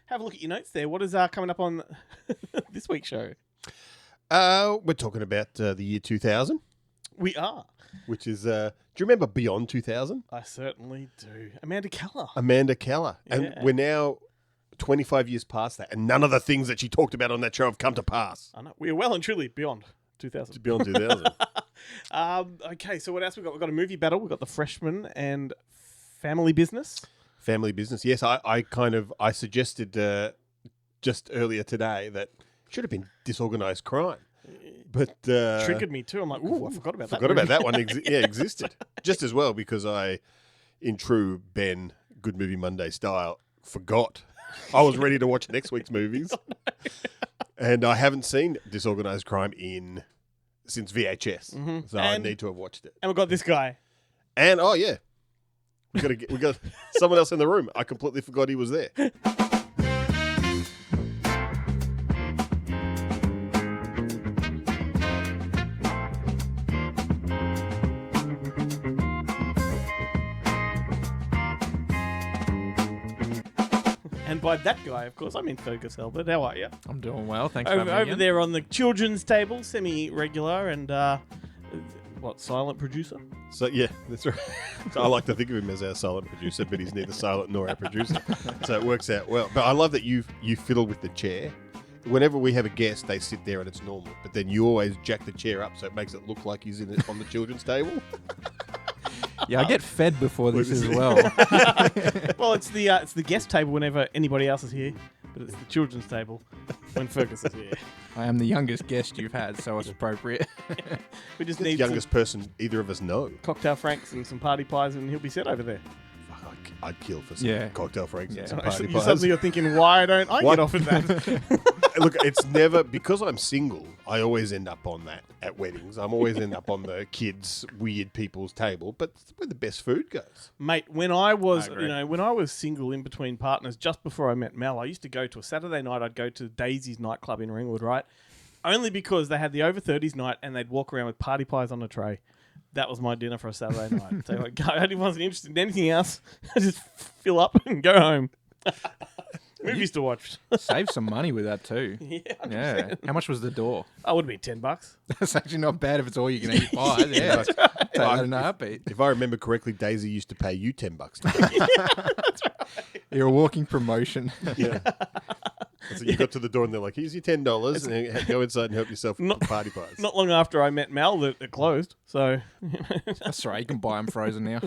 have a look at your notes there. What is coming up on this week's show? We're talking about the year 2000. We are. Which is, do you remember Beyond 2000? I certainly do. Amanda Keller. Yeah. And we're now 25 years past that, and none of the things that she talked about on that show have come to pass. I know. We are well and truly beyond 2000. Beyond 2000. Okay, so what else we got? We've got a movie battle. We've got The Freshman and Family Business. Family Business. Yes, I suggested just earlier today that it should have been Disorganized Crime. But triggered me too. I'm like, ooh, I forgot about that. Forgot about that one. Existed. Just as well because I, in true Ben Good Movie Monday style, forgot. I was ready to watch next week's movies. And I haven't seen Disorganized Crime since VHS. Mm-hmm. So I need to have watched it. And we've got this guy. And we got someone else in the room. I completely forgot he was there. And by that guy, of course, I mean Fergus Hulbert. How are you? I'm doing well, thanks for having me. Over there on the children's table, semi-regular and, silent producer? So, yeah, that's right. So I like to think of him as our silent producer, but he's neither silent nor our producer. So it works out well. But I love that you fiddle with the chair. Whenever we have a guest, they sit there and it's normal. But then you always jack the chair up so it makes it look like he's on the children's table. Yeah, I get fed before this as well. Well, it's the guest table whenever anybody else is here, but it's the children's table when Fergus is here. I am the youngest guest you've had, so it's appropriate. We just need the youngest person either of us know. Cocktail franks and some party pies, and he'll be set over there. I'd kill for some cocktail franks and some party pies. Suddenly you're thinking, why don't I get offered that? Look, it's never, because I'm single, I always end up on that at weddings. I'm always end up on the kids' weird people's table, but it's where the best food goes. Mate, when I was single in between partners, just before I met Mel, I used to go to a Saturday night, I'd go to Daisy's nightclub in Ringwood, right? Only because they had the over 30s night and they'd walk around with party pies on a tray. That was my dinner for a Saturday night. So I wasn't interested in anything else. I just fill up and go home. Movies to watch. Save some money with that too. Yeah. How much was the door? I would be $10. That's actually not bad if it's all you can eat pies. Yeah. Take that in a heartbeat. If I remember correctly, Daisy used to pay you $10. That's right. You're a walking promotion. Yeah. So you got to the door and they're like, here's your $10 and go inside and help yourself with party pies. Not long after I met Mel, it closed. So that's right. You can buy them frozen now.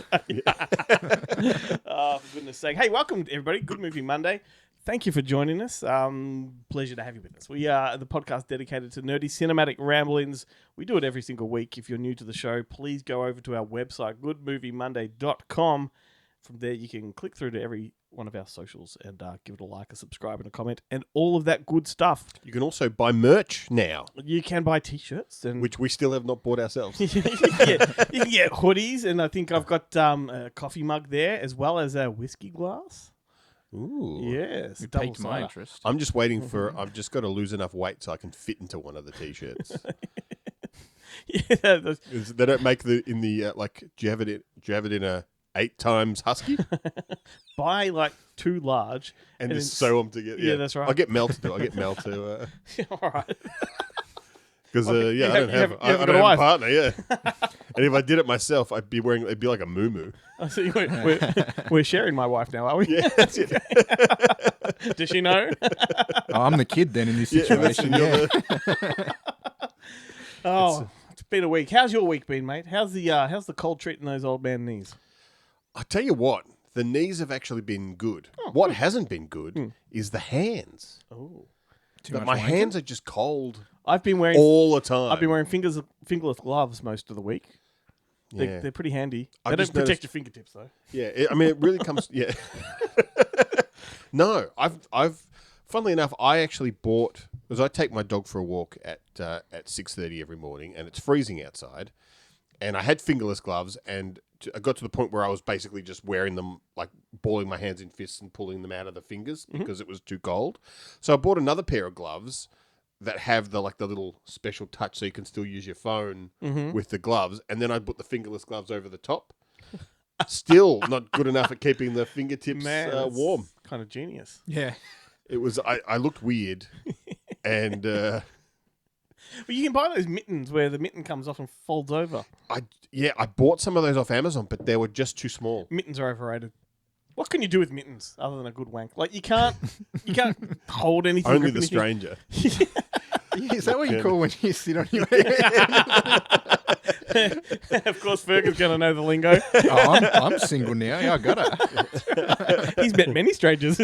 Oh, for goodness sake. Hey, welcome everybody. Good Movie Monday. Thank you for joining us. Pleasure to have you with us. We are the podcast dedicated to nerdy cinematic ramblings. We do it every single week. If you're new to the show, please go over to our website, goodmoviemonday.com. From there, you can click through to every one of our socials and give it a like, a subscribe, and a comment, and all of that good stuff. You can also buy merch now. You can buy T-shirts. Which we still have not bought ourselves. You can get hoodies, and I think I've got a coffee mug there, as well as a whiskey glass. Ooh. Yes. You piqued my interest. I'm just waiting for, I've just got to lose enough weight so I can fit into one of the T-shirts. Yeah. They don't make do you have it in a 8 times husky? Buy like 2 large. And just sew them together. Yeah, that's right. I'll get Mel to do it. All right. Because I don't have a partner. Yeah, and if I did it myself, it'd be like a muumuu. Oh, so we're sharing my wife now, are we? Yeah, that's it. Does she know? Oh, I'm the kid then in this situation. Yeah. It's been a week. How's your week been, mate? How's the cold treating those old man knees? I tell you what, the knees have actually been good. What hasn't been good is the hands. Oh. My hands are just cold. I've been wearing all the time. I've been wearing fingerless gloves most of I've they're pretty handy. They don't protect your fingertips though. Yeah, it really comes. Yeah. No, I've. Funnily enough, I actually bought because I take my dog for a walk at 6:30 every morning, and it's freezing outside, and I had fingerless gloves, and I got to the point where I was basically just wearing them, like balling my hands in fists and pulling them out of the fingers because it was too cold. So I bought another pair of gloves that have the little special touch so you can still use your phone with the gloves. And then I put the fingerless gloves over the top. Still not good enough at keeping the fingertips warm. Kind of genius. Yeah. It was. I looked weird, and Well, you can buy those mittens where the mitten comes off and folds over. I bought some of those off Amazon, but they were just too small. Mittens are overrated. What can you do with mittens other than a good wank? Like you can't hold anything. Only grip the anything. stranger. Is that what you call when you sit on your head? Of course, Fergus going to know the lingo. Oh, I'm single now. Yeah, I got it. He's met many strangers.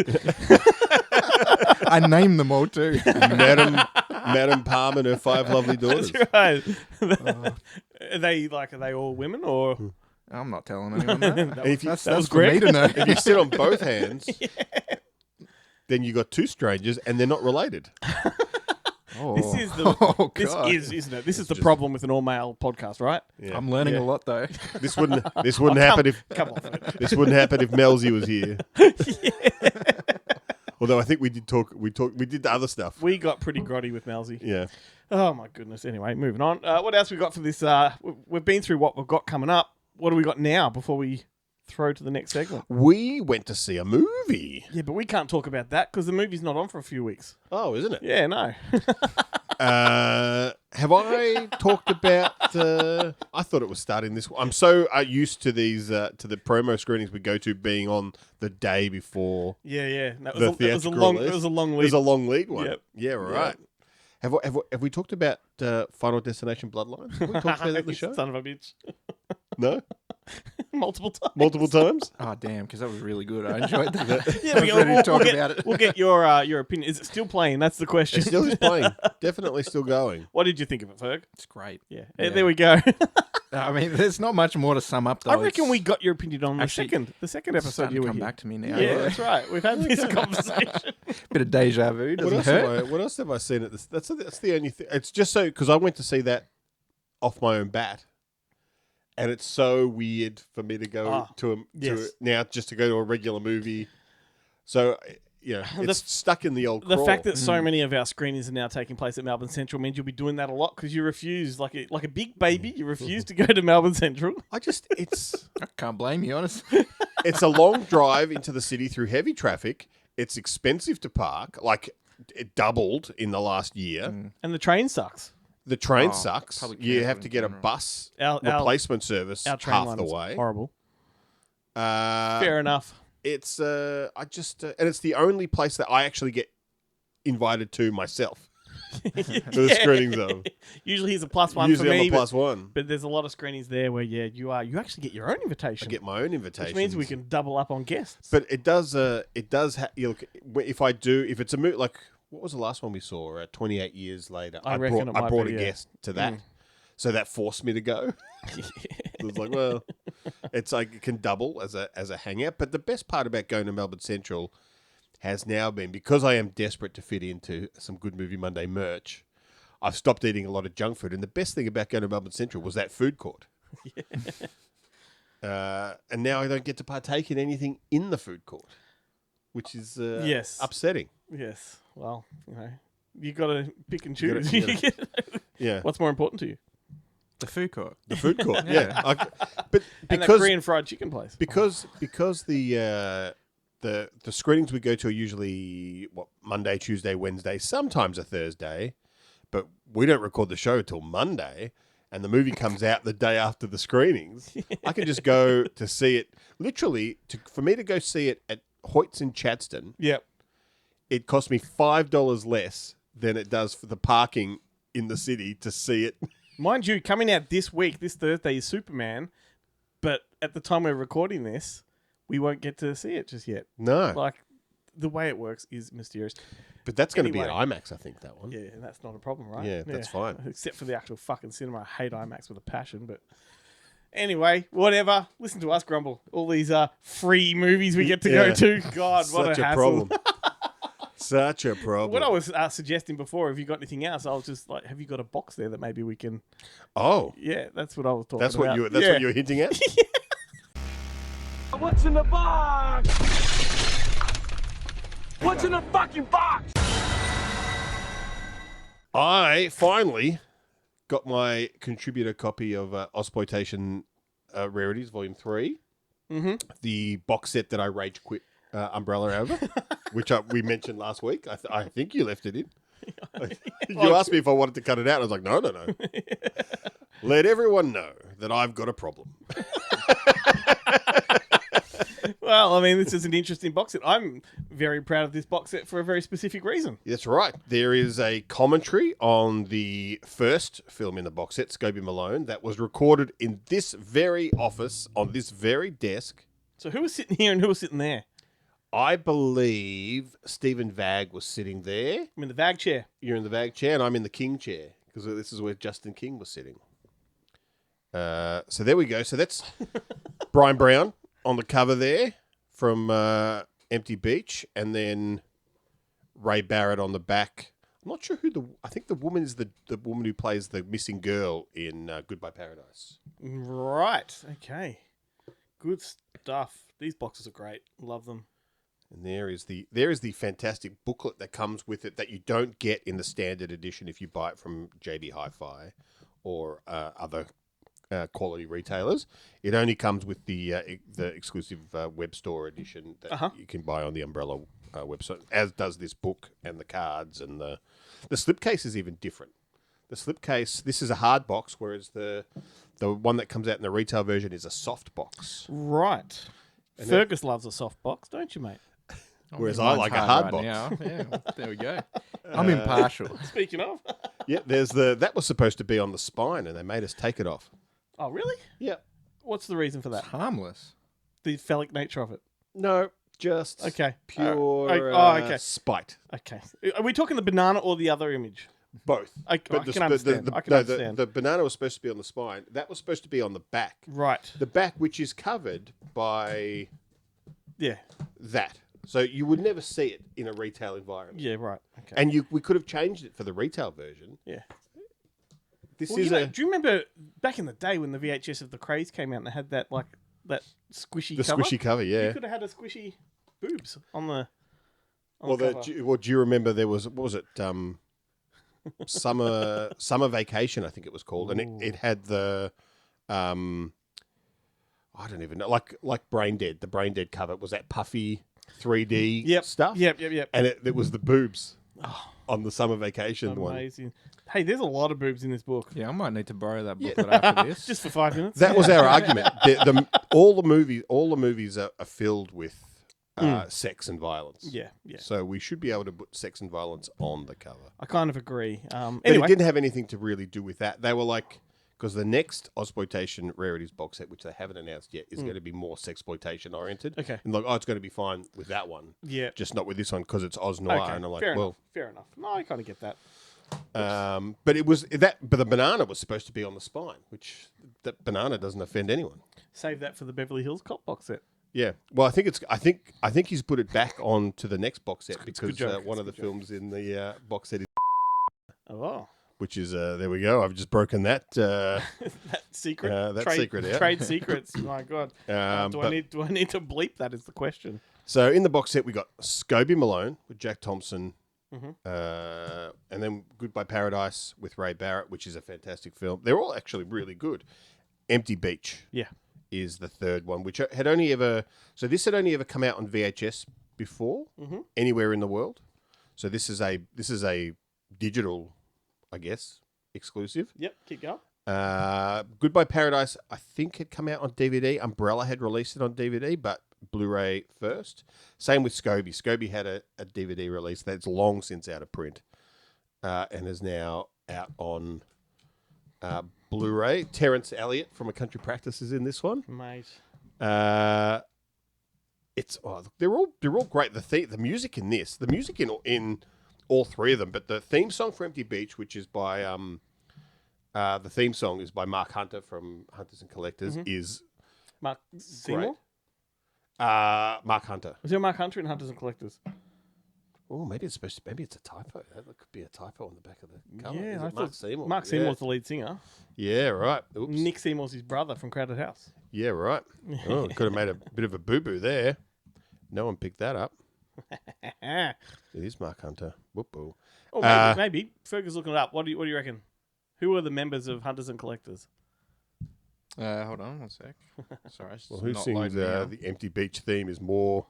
I named them all too. Madam Palm and her 5 lovely daughters. That's right. Are they all women or? I'm not telling anyone that. That That's was for me to know. If you sit on both hands, then you got 2 strangers, and they're not related. Oh. This is the Oh, this God. isn't it? This is the problem with an all-male podcast, right? Yeah. I'm learning a lot though. This wouldn't happen if Come on, Fergus. this wouldn't happen if Melzy was here. Although I think we did the other stuff. We got pretty grotty with Melzy. Yeah. Oh my goodness. Anyway, moving on. What else we got for this? We've been through what we've got coming up. What do we got now before we throw to the next segment? We went to see a movie. Yeah, but we can't talk about that because the movie's not on for a few weeks. Oh, isn't it? Yeah, no. Have I talked about? I thought it was starting this. I'm so used to these to the promo screenings we go to being on the day before. Yeah. No, The it was a theatrical long. release. It was a long It lead. was a long lead one. Yep. Yeah, right. Have we talked about Final Destination Bloodline? Have we talked about that in the show? Son of a bitch. No, Multiple times. multiple times. Oh, damn, because that was really good. I enjoyed that. Yeah, I was ready to talk about it. We'll get your opinion. Is it still playing? That's the question. It still is playing. Definitely still going. What did you think of it, Ferg? It's great. Yeah. Yeah. There we go. I mean, there's not much more to sum up, though. I reckon It's we got your opinion on Actually, the second episode starting you to were come here. back to me now. Yeah, that's right. We've had this conversation. Bit of deja vu. What Doesn't else, hurt. what else have I seen at this? That's the only thing. It's just so because I went to see that off my own bat, and it's so weird for me to go yes. now just to go to a regular movie. So it's stuck in the old. The crawl. fact that so many of our screenings are now taking place at Melbourne Central means you'll be doing that a lot because you refuse, like a big baby, you refuse to go to Melbourne Central. it's I can't blame you, honestly. it's a long drive into the city through heavy traffic. It's expensive to park. Like it doubled in the last year. And the train sucks. The train Oh, sucks. public You transport have to in get a general. bus Our replacement service Our train half line the is way. horrible. Uh, Fair enough. It's and it's the only place that I actually get invited to myself for the screenings of. Usually he's a +1 Usually for me, I'm a +1. but there's a lot of screenings there where you actually get your own invitation. I get my own invitation, which means we can double up on guests. But it does. Look, if it's a movie like what was the last one we saw? 28 years later, I reckon it I might brought be, a yeah. guest to that, so that forced me to go. It was like, well, it's like it can double as a hangout. But the best part about going to Melbourne Central has now been because I am desperate to fit into some Good Movie Monday merch. I've stopped eating a lot of junk food, and the best thing about going to Melbourne Central was that food court. And now I don't get to partake in anything in the food court, which is Yes. upsetting. Yes. Well, you got to pick and choose. Yeah, What's more important to you? The food court. the food court. yeah, but And that because Korean fried chicken place. because the screenings we go to are usually Monday, Tuesday, Wednesday, sometimes a Thursday, but we don't record the show till Monday, and the movie comes out the day after the screenings. I can just go to see it. Literally, for me to go see it at Hoyt's in Chadstone, Yep. it cost me $5 less than it does for the parking in the city to see it. Mind you, coming out this week, this Thursday, is Superman, but at the time we're recording this, we won't get to see it just yet. No, Like, the way it works is mysterious. but that's going to be Anyway. at IMAX, I think, that one. Yeah, and that's not a problem, right? Yeah, that's fine. Except for the actual fucking cinema. I hate IMAX with a passion, but anyway, whatever. Listen to us grumble. All these free movies we get to go Yeah. to. God, what Such a a hassle. problem. Such a problem. What I was suggesting before, have you got anything else? I was just like, have you got a box there that maybe we can... Oh, Yeah, that's what I was talking that's about. what you. That's Yeah. what you were hinting at. What's in the box? What's in the fucking box? I finally got my contributor copy of Ozploitation Rarities Volume 3. Mm-hmm. The box set that I rage quit umbrella over, which we mentioned last week. I think you left it in. You asked me if I wanted to cut it out. I was like, no. Let everyone know that I've got a problem. Well, I mean, this is an interesting box set. I'm very proud of this box set for a very specific reason. That's right. There is a commentary on the first film in the box set, Scobie Malone, that was recorded in this very office, on this very desk. So who was sitting here and who was sitting there? I believe Stephen Vag was sitting there. I'm in the Vag chair. You're in the Vag chair, and I'm in the King chair, because this is where Justin King was sitting. So there we go. So that's Brian Brown on the cover there from Empty Beach, and then Ray Barrett on the back. I'm not sure who I think the woman is the woman who plays the missing girl in Goodbye Paradise. Right. Okay. Good stuff. These boxes are great. Love them. And there is the fantastic booklet that comes with it that you don't get in the standard edition if you buy it from JB Hi-Fi or other quality retailers. It only comes with the exclusive web store edition that you can buy on the Umbrella website, as does this book and the cards, and the slipcase is even different. The slipcase, this is a hard box, whereas the one that comes out in the retail version is a soft box. Right. And Fergus loves a soft box, don't you, mate? Whereas I like a hard box. Now. Yeah, there we go. I'm impartial. Speaking of. Yeah, that was supposed to be on the spine, and they made us take it off. Oh, really? Yeah. What's the reason for It's that? harmless. The phallic nature of it. No, just pure okay. spite. Okay. Are we talking the banana or the other image? Both. I can understand. I can understand. The banana was supposed to be on the spine. That was supposed to be on the back. Right. The back, which is covered by Yeah. that. So you would never see it in a retail environment. Yeah, right. Okay. And we could have changed it for the retail version. Yeah. This Well, is do you remember back in the day when the VHS of the Craze came out and they had that squishy cover? squishy cover, yeah. You could have had a squishy boobs on the Well, cover. do you remember there was, what was it, summer Vacation, I think it was called, and it had the, I don't even know, like Brain Dead. The Brain Dead cover was that puffy 3D stuff. Yep. And it was the boobs on the Summer Vacation one. Amazing. Hey, there's a lot of boobs in this book. Yeah, I might need to borrow that booklet after this. Just for 5 minutes. That was our argument. All the movies are filled with sex and violence. Yeah. So we should be able to put sex and violence on the cover. I kind of agree. But Anyway, it didn't have anything to really do with that. They were like, because the next Ozploitation Rarities box set, which they haven't announced yet, is going to be more sexploitation oriented. Okay. And like, it's going to be fine with that one. Yeah. Just not with this one because it's Oz Noir. Okay. And I'm like, Fair enough. No, I kind of get that. but it was that. But the banana was supposed to be on the spine, which that banana doesn't offend anyone. Save that for the Beverly Hills Cop box set. Yeah. Well, I think he's put it back on to the next box set because joke. one of the films in the box set is. Oh. Which is there we go. I've just broken that. That secret. Secret out. Trade secrets. My God. Do I need to bleep that? Is the question. So in the box set we got Scobie Malone with Jack Thompson, Mm-hmm. and then Goodbye Paradise with Ray Barrett, which is a fantastic film. They're all actually really good. Empty Beach. Yeah. Is the third one, which had only ever come out on VHS before anywhere in the world. So this is a digital, I guess, exclusive. Yep. Keep going. Goodbye Paradise, I think had come out on DVD. Umbrella had released it on DVD, but Blu-ray first. Same with Scobie. Scobie had a DVD release that's long since out of print, and is now out on Blu-ray. Terrence Elliott from A Country Practice is in this one. Mate. They're all great. The music in this, the music in all three of them, but the theme song for Empty Beach, which is by the theme song is by Mark Hunter from Hunters and Collectors, is Mark Seymour? great. Mark Hunter. Was there Mark Hunter in Hunters and Collectors? Oh, maybe it's a typo. That could be a typo on the back of the cover. Yeah, Is I it Mark thought Seymour. Mark Seymour's the lead singer. Yeah, right. Oops. Nick Seymour's his brother from Crowded House. Yeah, right. Oh, could have made a bit of a boo-boo there. No one picked that up. It is Mark Hunter. Whoop-boo. Oh, maybe. Fergus looking it up. What do you reckon? Who are the members of Hunters and Collectors? Hold on one sec. Sorry. Well, who sings the Empty Beach theme is more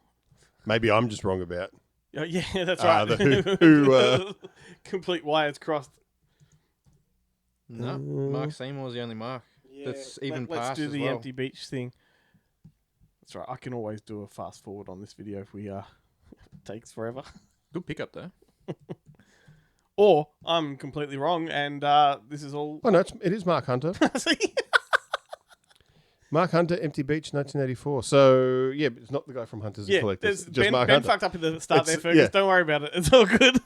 Maybe I'm just wrong about Oh, yeah, that's right. the who Complete wires crossed. No, Mark Seymour's the only Mark. That's even Let's past do as the well. empty beach thing. That's right. I can always do a fast forward on this video if we takes forever. Good pickup though. Or I'm completely wrong, and this is all. Oh no, it is Mark Hunter. See? Mark Hunter, Empty Beach, 1984. So yeah, it's not the guy from Hunters and Collectors. there's Just Mark Ben Hunter. fucked up at the start It's- there, Fergus. yeah. Don't worry about it. It's all good.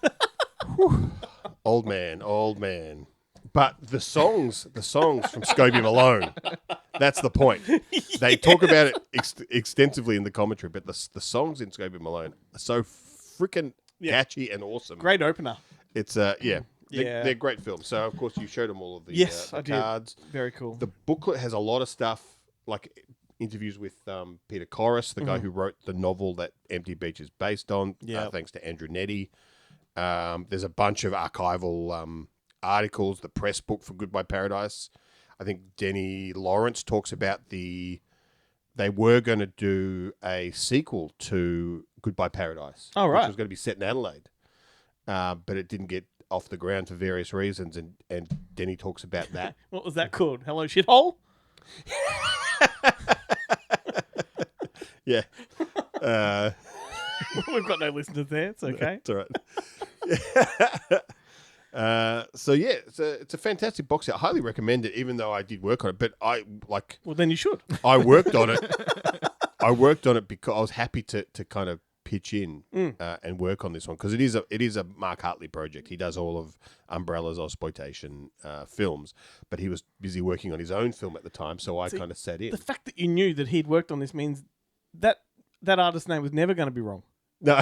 Old man. But the songs from Scobie Malone, that's the point. They talk about it extensively in the commentary, but the songs in Scobie Malone are so freaking catchy and awesome. Great opener. It's they're great films. So of course you showed them all of the, Yes, the I did. cards. Very cool. The booklet has a lot of stuff like interviews with Peter Corris, the guy who wrote the novel that Empty Beach is based on. Yep. Thanks to Andrew Nettie. There's a bunch of archival articles, the press book for Goodbye Paradise. I think Denny Lawrence talks about they were going to do a sequel to Goodbye Paradise. Oh, right. Which was going to be set in Adelaide. But it didn't get off the ground for various reasons, and Denny talks about that. What was that called? Hello, shithole? Yeah. We've got no listeners there. It's okay. It's all right. So yeah, it's a fantastic box set. I highly recommend it, even though I did work on it. But Well, then you should. I worked on it. I worked on it because I was happy to kind of pitch in and work on this one because it is a Mark Hartley project. He does all of Umbrella's Ozploitation films, but he was busy working on his own film at the time, so I kind of sat in. The fact that you knew that he'd worked on this means that artist's name was never going to be wrong. No.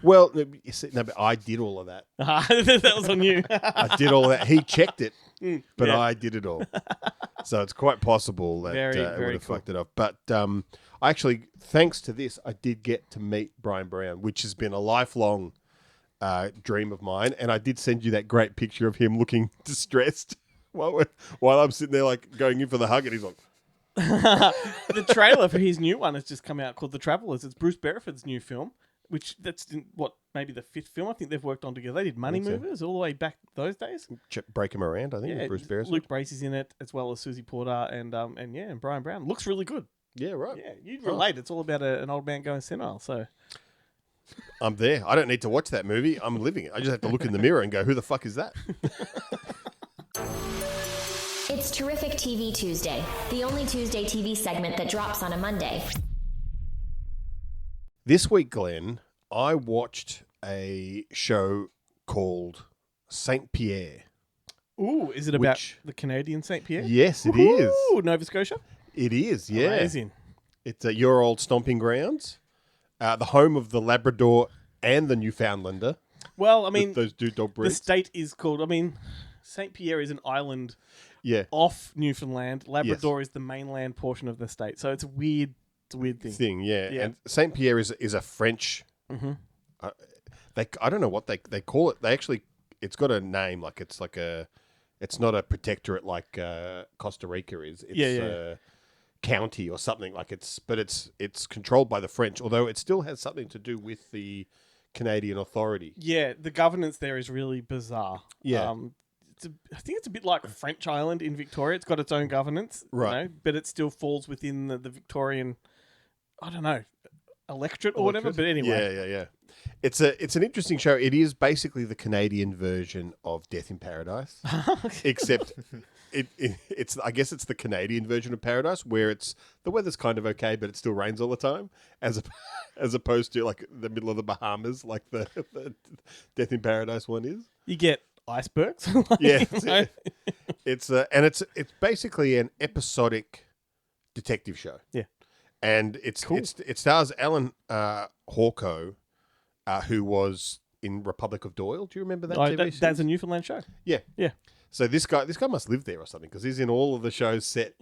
Well, you see, no, but I did all of that. That was on you. I did all that. He checked it, but yeah. I did it all. So it's quite possible that Very, it very would have cool. fucked it up. But I actually, thanks to this, I did get to meet Brian Brown, which has been a lifelong dream of mine. And I did send you that great picture of him looking distressed while I'm sitting there like going in for the hug, and he's like, The trailer for his new one has just come out called The Travellers. It's Bruce Bereford's new film, which that's maybe the fifth film I think they've worked on together. They did Money so. Movers all the way back those days. break him around, I think, with Bruce Beresford. Luke Bracey's in it, as well as Susie Porter and Brian Brown. Looks really good. Yeah, right. Yeah, you'd relate. It's all about an old man going senile. So I'm there. I don't need to watch that movie. I'm living it. I just have to look in the mirror and go, who the fuck is that? It's Terrific TV Tuesday, the only Tuesday TV segment that drops on a Monday. This week, Glenn, I watched a show called Saint Pierre. ooh, is it about Which- the Canadian St. Pierre? Yes, it is. Ooh, Nova Scotia. It is, yeah. Amazing. It's your old stomping grounds, the home of the Labrador and the Newfoundlander. Well, I mean, those two dog the breeds. state is called. I mean, St. Pierre is an island Yeah, off Newfoundland. Labrador is the mainland portion of the state. So it's a weird thing. yeah. Yeah. And Saint Pierre is a French. Mm-hmm. I don't know what they call it. They actually, it's got a name. Like it's not a protectorate like Costa Rica is. It's Yeah. county or something like but it's controlled by the French, although it still has something to do with the Canadian authority. Yeah, the governance there is really bizarre. Yeah. I think it's a bit like French Island in Victoria. It's got its own governance, Right. but it still falls within the Victorian, I don't know, electorate or whatever. But anyway, Yeah. It's an interesting show. It is basically the Canadian version of Death in Paradise, except it's I guess it's the Canadian version of Paradise where the weather's kind of okay, but it still rains all the time, as opposed to like the middle of the Bahamas, like the Death in Paradise one is. you get icebergs. Yeah, You know? it's basically an episodic detective show. Yeah. And it stars Alan Hawco, who was in Republic of Doyle. Do you remember that TV series? That's a Newfoundland show. Yeah. Yeah. So this guy must live there or something because he's in all of the shows set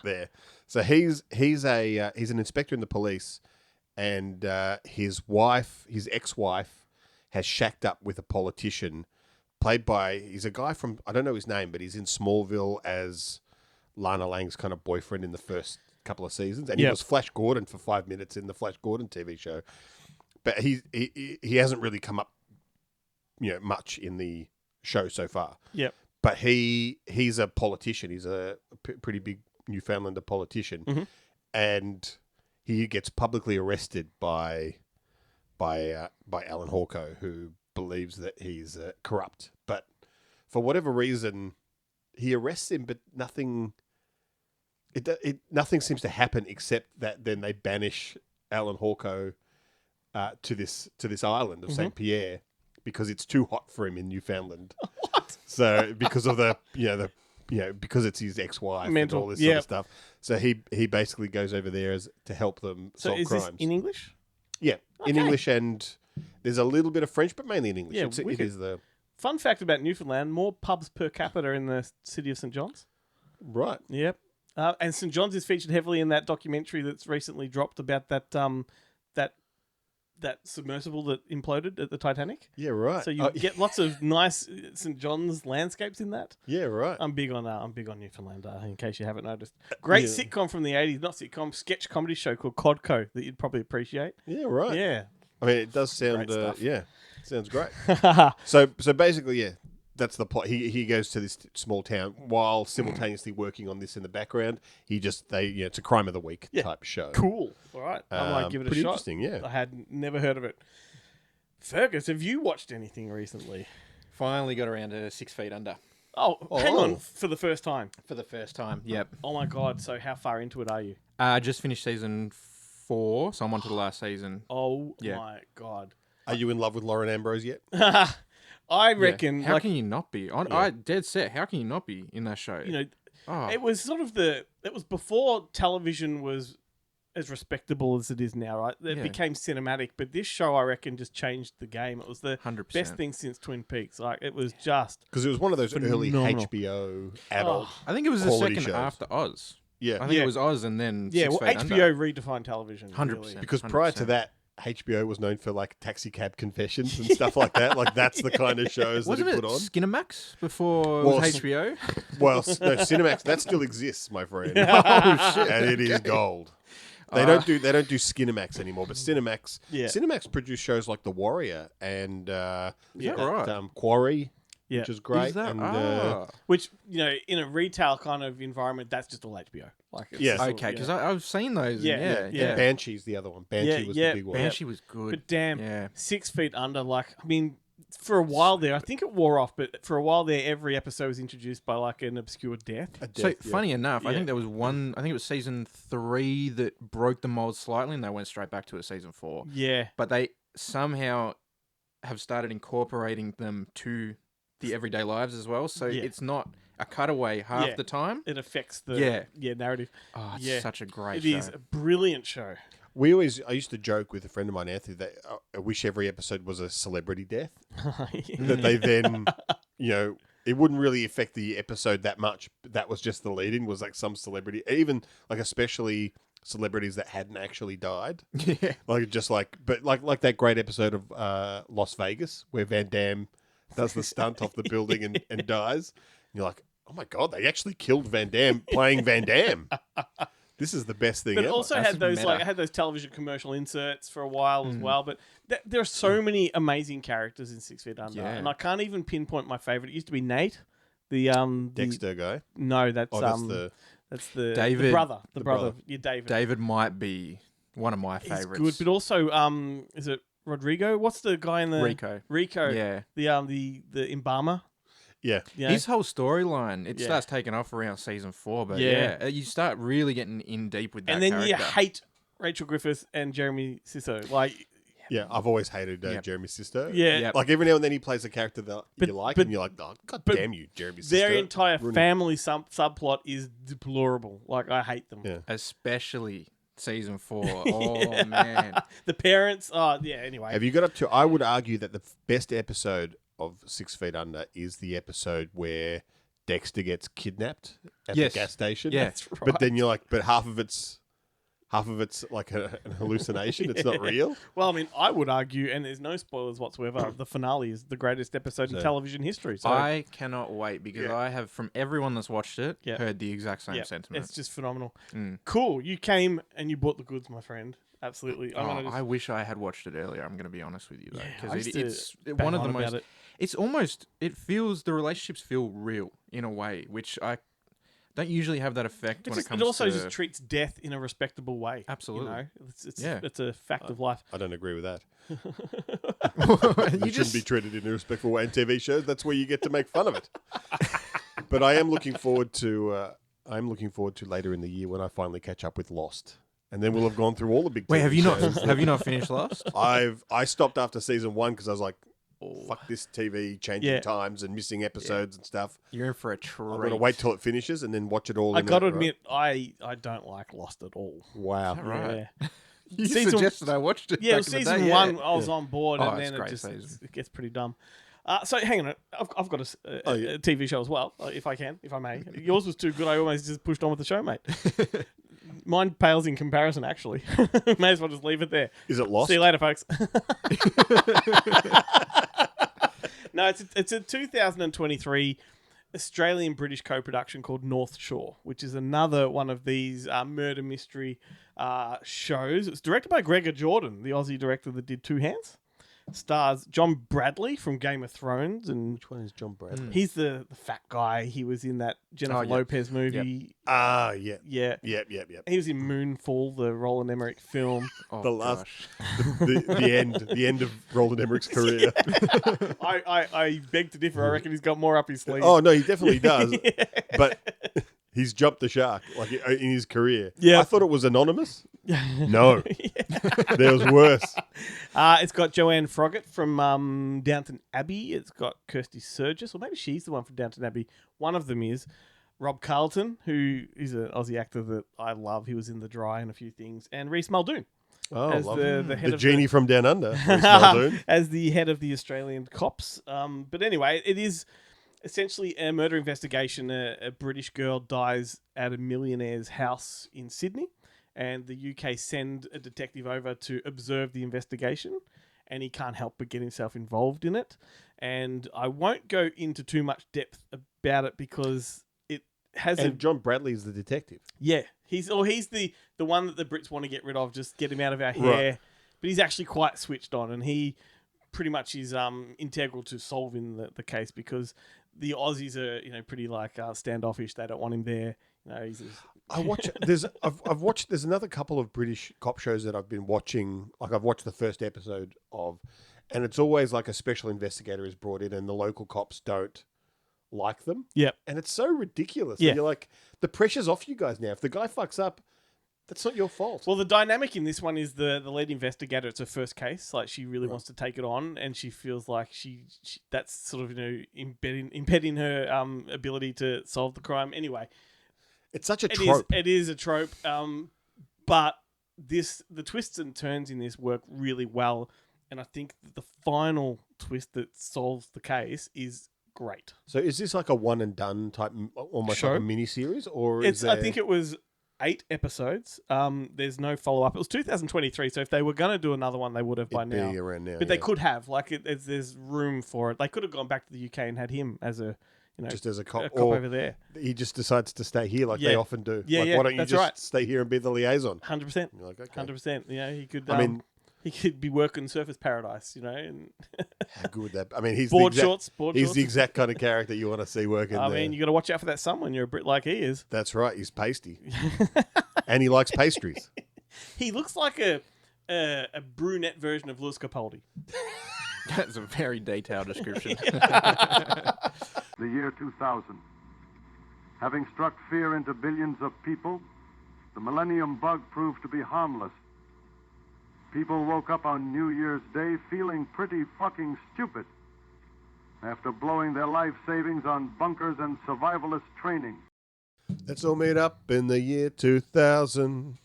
there. So he's an inspector in the police, and his ex-wife, has shacked up with a politician, he's a guy from, I don't know his name, but he's in Smallville as Lana Lang's kind of boyfriend in the first couple of seasons, and he was Flash Gordon for 5 minutes in the Flash Gordon TV show. but he hasn't really come up, much in the show so far. Yep. But he's a politician. He's a pretty big Newfoundlander politician, and he gets publicly arrested by Alan Hawco, who believes that he's corrupt. But for whatever reason, he arrests him, but nothing. Nothing seems to happen except that then they banish Alan Hawco to this island of Saint Pierre because it's too hot for him in Newfoundland. What? So because of because it's his ex-wife and all this sort of stuff. So he basically goes over there to help them solve crimes. This in English? Yeah, in Okay. English, and there's a little bit of French, but mainly in English. Yeah, it wicked. is the Fun fact about Newfoundland: more pubs per capita in the city of St. John's. right. Yep. And St. John's is featured heavily in that documentary that's recently dropped about that submersible that imploded at the Titanic. Yeah, right. So you get lots of nice St. John's landscapes in that. yeah, right. I'm big on Newfoundland. In case you haven't noticed, great Yeah. sitcom from the '80s, not sitcom, sketch comedy show called Codco that you'd probably appreciate. Yeah, right. Yeah. I mean, it does sound. Great stuff. Sounds great. So basically, yeah, that's the plot. He goes to this small town while simultaneously working on this in the background. It's a crime of the week type show. Cool. All right. I might give it a Pretty shot. interesting, yeah. I had never heard of it. Fergus, have you watched anything recently? Finally got around to 6 Feet Under Oh, hang on. For the first time. for the first time. Yep. Oh my God. So how far into it are you? I just finished season 4, so I'm on to the last season. Oh Yeah. my God. Are you in love with Lauren Ambrose yet? I reckon, How can you not be? I dead set. How can you not be in that show? Oh. it was sort of it was before television was as respectable as it is now, right? It Yeah. became cinematic, but this show, I reckon, just changed the game. It was the 100%. best thing since Twin Peaks. Like, it was just... Because it was one of those early Phenomenal. HBO adult. I think it was the quality second shows. after Oz. Yeah, I think Yeah. it was Oz and then Yeah, 6 well, Feet HBO Under. redefined television. 100%. Really. because prior to 100%. that, HBO was known for like taxi cab confessions and stuff like that. Like that's the kind of shows Wasn't that it it put on. Skinamax before Well, it was HBO? Well, no, Cinemax that still exists, my friend. Oh, shit. And it is gold. They don't do Skinemax anymore, but Cinemax Cinemax produce shows like The Warrior and that right? Quarry, Yeah. which is great. Is that? And Which, in a retail kind of environment, that's just all HBO. Like, it's Yeah. sort of- Okay, because I've seen those. Yeah, and yeah. Banshee's the other one. Banshee was the big one. Banshee was good. But damn, Yeah. 6 Feet Under, for a while there, I think it wore off, but for a while there, every episode was introduced by like an obscure death. So funny enough, I Yeah. think there was one. I think it was season 3 that broke the mold slightly, and they went straight back to it season 4. Yeah. But they somehow have started incorporating them to the everyday lives as well. So Yeah. it's not a cutaway half Yeah. the time. It affects the Yeah. narrative. Oh, it's Yeah. such a great It show. is a brilliant show. I used to joke with a friend of mine, Anthony, that I wish every episode was a celebrity death. That they then, it wouldn't really affect the episode that much. That was just the lead-in, was like some celebrity, even like especially celebrities that hadn't actually died. Yeah. Like that great episode of Las Vegas where Van Damme does the stunt off the building and dies. And you're like, oh my God, they actually killed Van Damme playing Van Damme. This is the best thing But it ever. also That's had those meta. had those television commercial inserts for a while as well. But there are so many amazing characters in 6 Feet Under, Yeah. and I can't even pinpoint my favorite. It used to be Nate, the Dexter guy. No, that's That's the David. the brother, the brother. brother. Yeah, David. David might be one of my He's favorites. good, but also is it Rodrigo? What's the guy in the Rico. Rico. Yeah. The embalmer. Yeah. Yeah. His whole storyline, it Yeah. starts taking off around season 4, but Yeah. you start really getting in deep with that And then character. you hate Rachel Griffith and Jeremy Sisso. Like, Yeah, I've always hated Yep. Jeremy Sisto. yeah. Yep. Like every now and then he plays a character that But- you like, but- and you're like, oh, God but damn you, Jeremy Sisto. Their entire Ruining- family subplot is deplorable. Like, I hate them. Yeah. Especially season 4. Oh, man. The parents. Oh, yeah. Anyway. Have you got up to? I would argue that the best episode of 6 Feet Under is the episode where Dexter gets kidnapped at Yes. the gas station. Yeah. That's right. But then you're like, but half of it's like an hallucination. It's not real. Well, I mean, I would argue, and there's no spoilers whatsoever, the finale is the greatest episode in So- television history. So, I cannot wait because Yeah. I have, from everyone that's watched it, Yeah. heard the exact same yeah, sentiment. it's just phenomenal. Mm. Cool. You came and you bought the goods, my friend. Absolutely. I wish I had watched it earlier. I'm going to be honest with you though, I because used to it's bang one of on the about most. it. It's almost. It feels the relationships feel real in a way, which I don't usually have that effect when it comes It also to. just treats death in a respectable way. Absolutely. You know? It's Yeah. it's a fact of life. I don't agree with that. you It shouldn't be treated in a respectful way in TV shows. That's where you get to make fun of it. But I am looking forward to. I'm looking forward to later in the year when I finally catch up with Lost, and then we'll have gone through all the big. Wait, TV have you not? shows. Have you not finished Lost? I stopped after season 1 because I was like, fuck this TV changing Yeah. times and missing episodes and stuff. You're in for a treat. I'm gonna wait till it finishes and then watch it all. I in got to it, right? admit, I don't like Lost at all. Wow. Right. Yeah. You Season- suggested I watched it. Yeah, back in the season day, 1, I was on board, Oh, and it's then great it just season. it gets pretty dumb. So hang on, I've got a TV show as well, if I may. Yours was too good. I almost just pushed on with the show, mate. Mine pales in comparison, actually. May as well just leave it there. Is it Lost? See you later, folks. No, it's a 2023 Australian-British co-production called North Shore, which is another one of these murder mystery shows. It's directed by Gregor Jordan, the Aussie director that did Two Hands. Stars John Bradley from Game of Thrones, and Which one is John Bradley? he's the fat guy. He was in that Jennifer yeah. Lopez movie. Ah, yeah. Yeah. Yep. He was in Moonfall, the Roland Emmerich film. Oh, The last- gosh. the end of Roland Emmerich's career. I beg to differ. I reckon he's got more up his sleeve. Oh no, he definitely does. But he's jumped the shark like in his career. Yeah. I thought it was anonymous. No, there was worse. It's got Joanne Froggatt from Downton Abbey. It's got Kirsty Sturgis, or maybe she's the one from Downton Abbey. One of them is Rob Carlton, who is an Aussie actor that I love. He was in The Dry and a few things. And Reece Muldoon Oh, as lovely. the head The of genie from Down Under. Reece Muldoon. as the head of the Australian cops. But anyway, it is essentially a murder investigation. A British girl dies at a millionaire's house in Sydney, and the UK send a detective over to observe the investigation, and he can't help but get himself involved in it. And I won't go into too much depth about it because it has And John Bradley is the detective. he's the one that the Brits want to get rid of, just get him out of our hair. Right. But he's actually quite switched on, and he pretty much is integral to solving the case, because the Aussies are pretty standoffish. They don't want him there. He's I watch. I've watched. There's another couple of British cop shows that I've been watching. Like I've watched the first episode of, and it's always like a special investigator is brought in, and the local cops don't like them. Yep. And it's so ridiculous. Yeah. And you're like, the pressure's off you guys now. If the guy fucks up, that's not your fault. Well, the dynamic in this one is the lead investigator. It's her first case. Like, she really wants to take it on, and she feels like she that's sort of impeding her ability to solve the crime. Anyway, it's such a trope. It is a trope. But the twists and turns in this work really well, and I think that the final twist that solves the case is great. So is this like a one and done type, almost Show? like a mini series, or It's. is there... I think it was 8 episodes. There's no follow up. It was 2023, so if they were going to do another one, they would have by It'd now. be around now, But they yeah. could have. There's room for it. They could have gone back to the UK and had him as a just as a cop, cop over there. He just decides to stay here like Yeah. they often do. Yeah, like, yeah, why don't you that's just right. stay here and be the liaison? 100%. You're like, okay. 100%. He could. I mean- he could be working Surfers Paradise. And How good would that? I mean, he's board the exact, shorts. he's the exact kind of character you want to see working I there. mean, you got to watch out for that sun when you're a Brit like he is. That's right. He's pasty, and he likes pastries. He looks like a brunette version of Lewis Capaldi. That's a very detailed description. The year 2000. Having struck fear into billions of people, the millennium bug proved to be harmless. People woke up on New Year's Day feeling pretty fucking stupid after blowing their life savings on bunkers and survivalist training. Let's all meet up in the year 2000.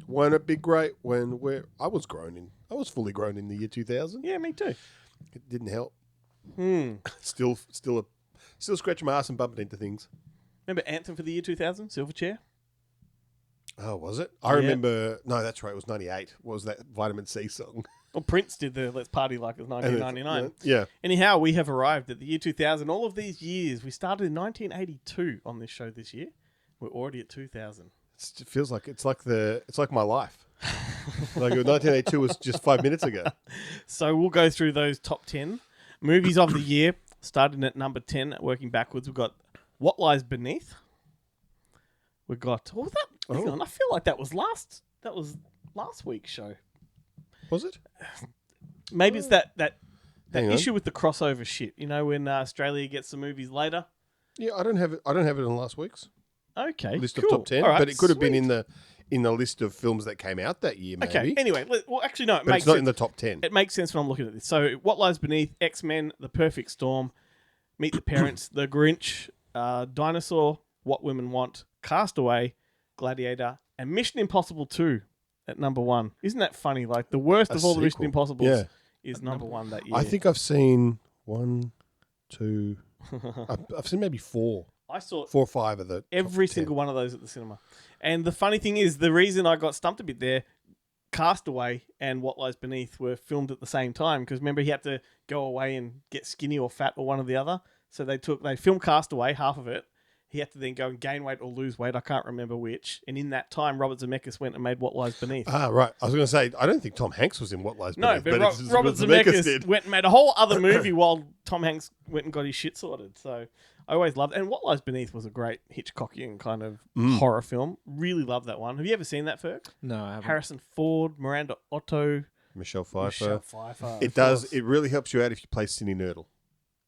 Won't it be great when we're... I was fully grown in the year 2000. Yeah, me too. It didn't help. Still scratching my ass and bumping into things. Remember Anthem for the year 2000, Silverchair? Oh, was it? I Yeah. remember... No, that's right. It was 98. What was that Vitamin C song? Well, Prince did the Let's Party Like It was 1999. Yeah. Anyhow, we have arrived at the year 2000. All of these years, we started in 1982 on this show this year. We're already at 2000. It feels like it's like my life. Like 1982 was just 5 minutes ago. So we'll go through those top 10 movies of the year, starting at number 10, working backwards. We've got What Lies Beneath. We've got hang on, I feel like that was last week's show. Was it? Maybe it's that Hang on. issue with the crossover shit. You know, when Australia gets the movies later. Yeah, I don't have it. I don't have it in last week's Okay, list cool. of top 10, All right, but it could have been sweet. in the list of films that came out that year. Maybe. Okay. Anyway, well, actually, no. It but makes it's not sense. in the top 10. It makes sense when I'm looking at this. So, What Lies Beneath, X-Men, The Perfect Storm, Meet the Parents, The Grinch, Dinosaur, What Women Want, Castaway, Gladiator, and Mission Impossible 2 at number 1. Isn't that funny? Like, the worst of all the Mission sequel. Impossibles is number 1 that year. I think I've seen 1, 2. I've seen maybe 4. I saw 4 or 5 of the every top 10. single one of those at the cinema. And the funny thing is, the reason I got stumped a bit there, Castaway and What Lies Beneath were filmed at the same time, because remember he had to go away and get skinny or fat or one or the other. So they filmed Castaway, half of it. He had to then go and gain weight or lose weight. I can't remember which. And in that time, Robert Zemeckis went and made What Lies Beneath. Ah, right. I was going to say, I don't think Tom Hanks was in What Lies No, Beneath. but Robert Zemeckis went and made a whole other movie while Tom Hanks went and got his shit sorted. So I always loved it. And What Lies Beneath was a great Hitchcockian kind of horror film. Really loved that one. Have you ever seen that, Ferg? No, I haven't. Harrison Ford, Miranda Otto, Michelle Pfeiffer. Michelle Pfeiffer. It does. It really helps you out if you play Cine Nerdle.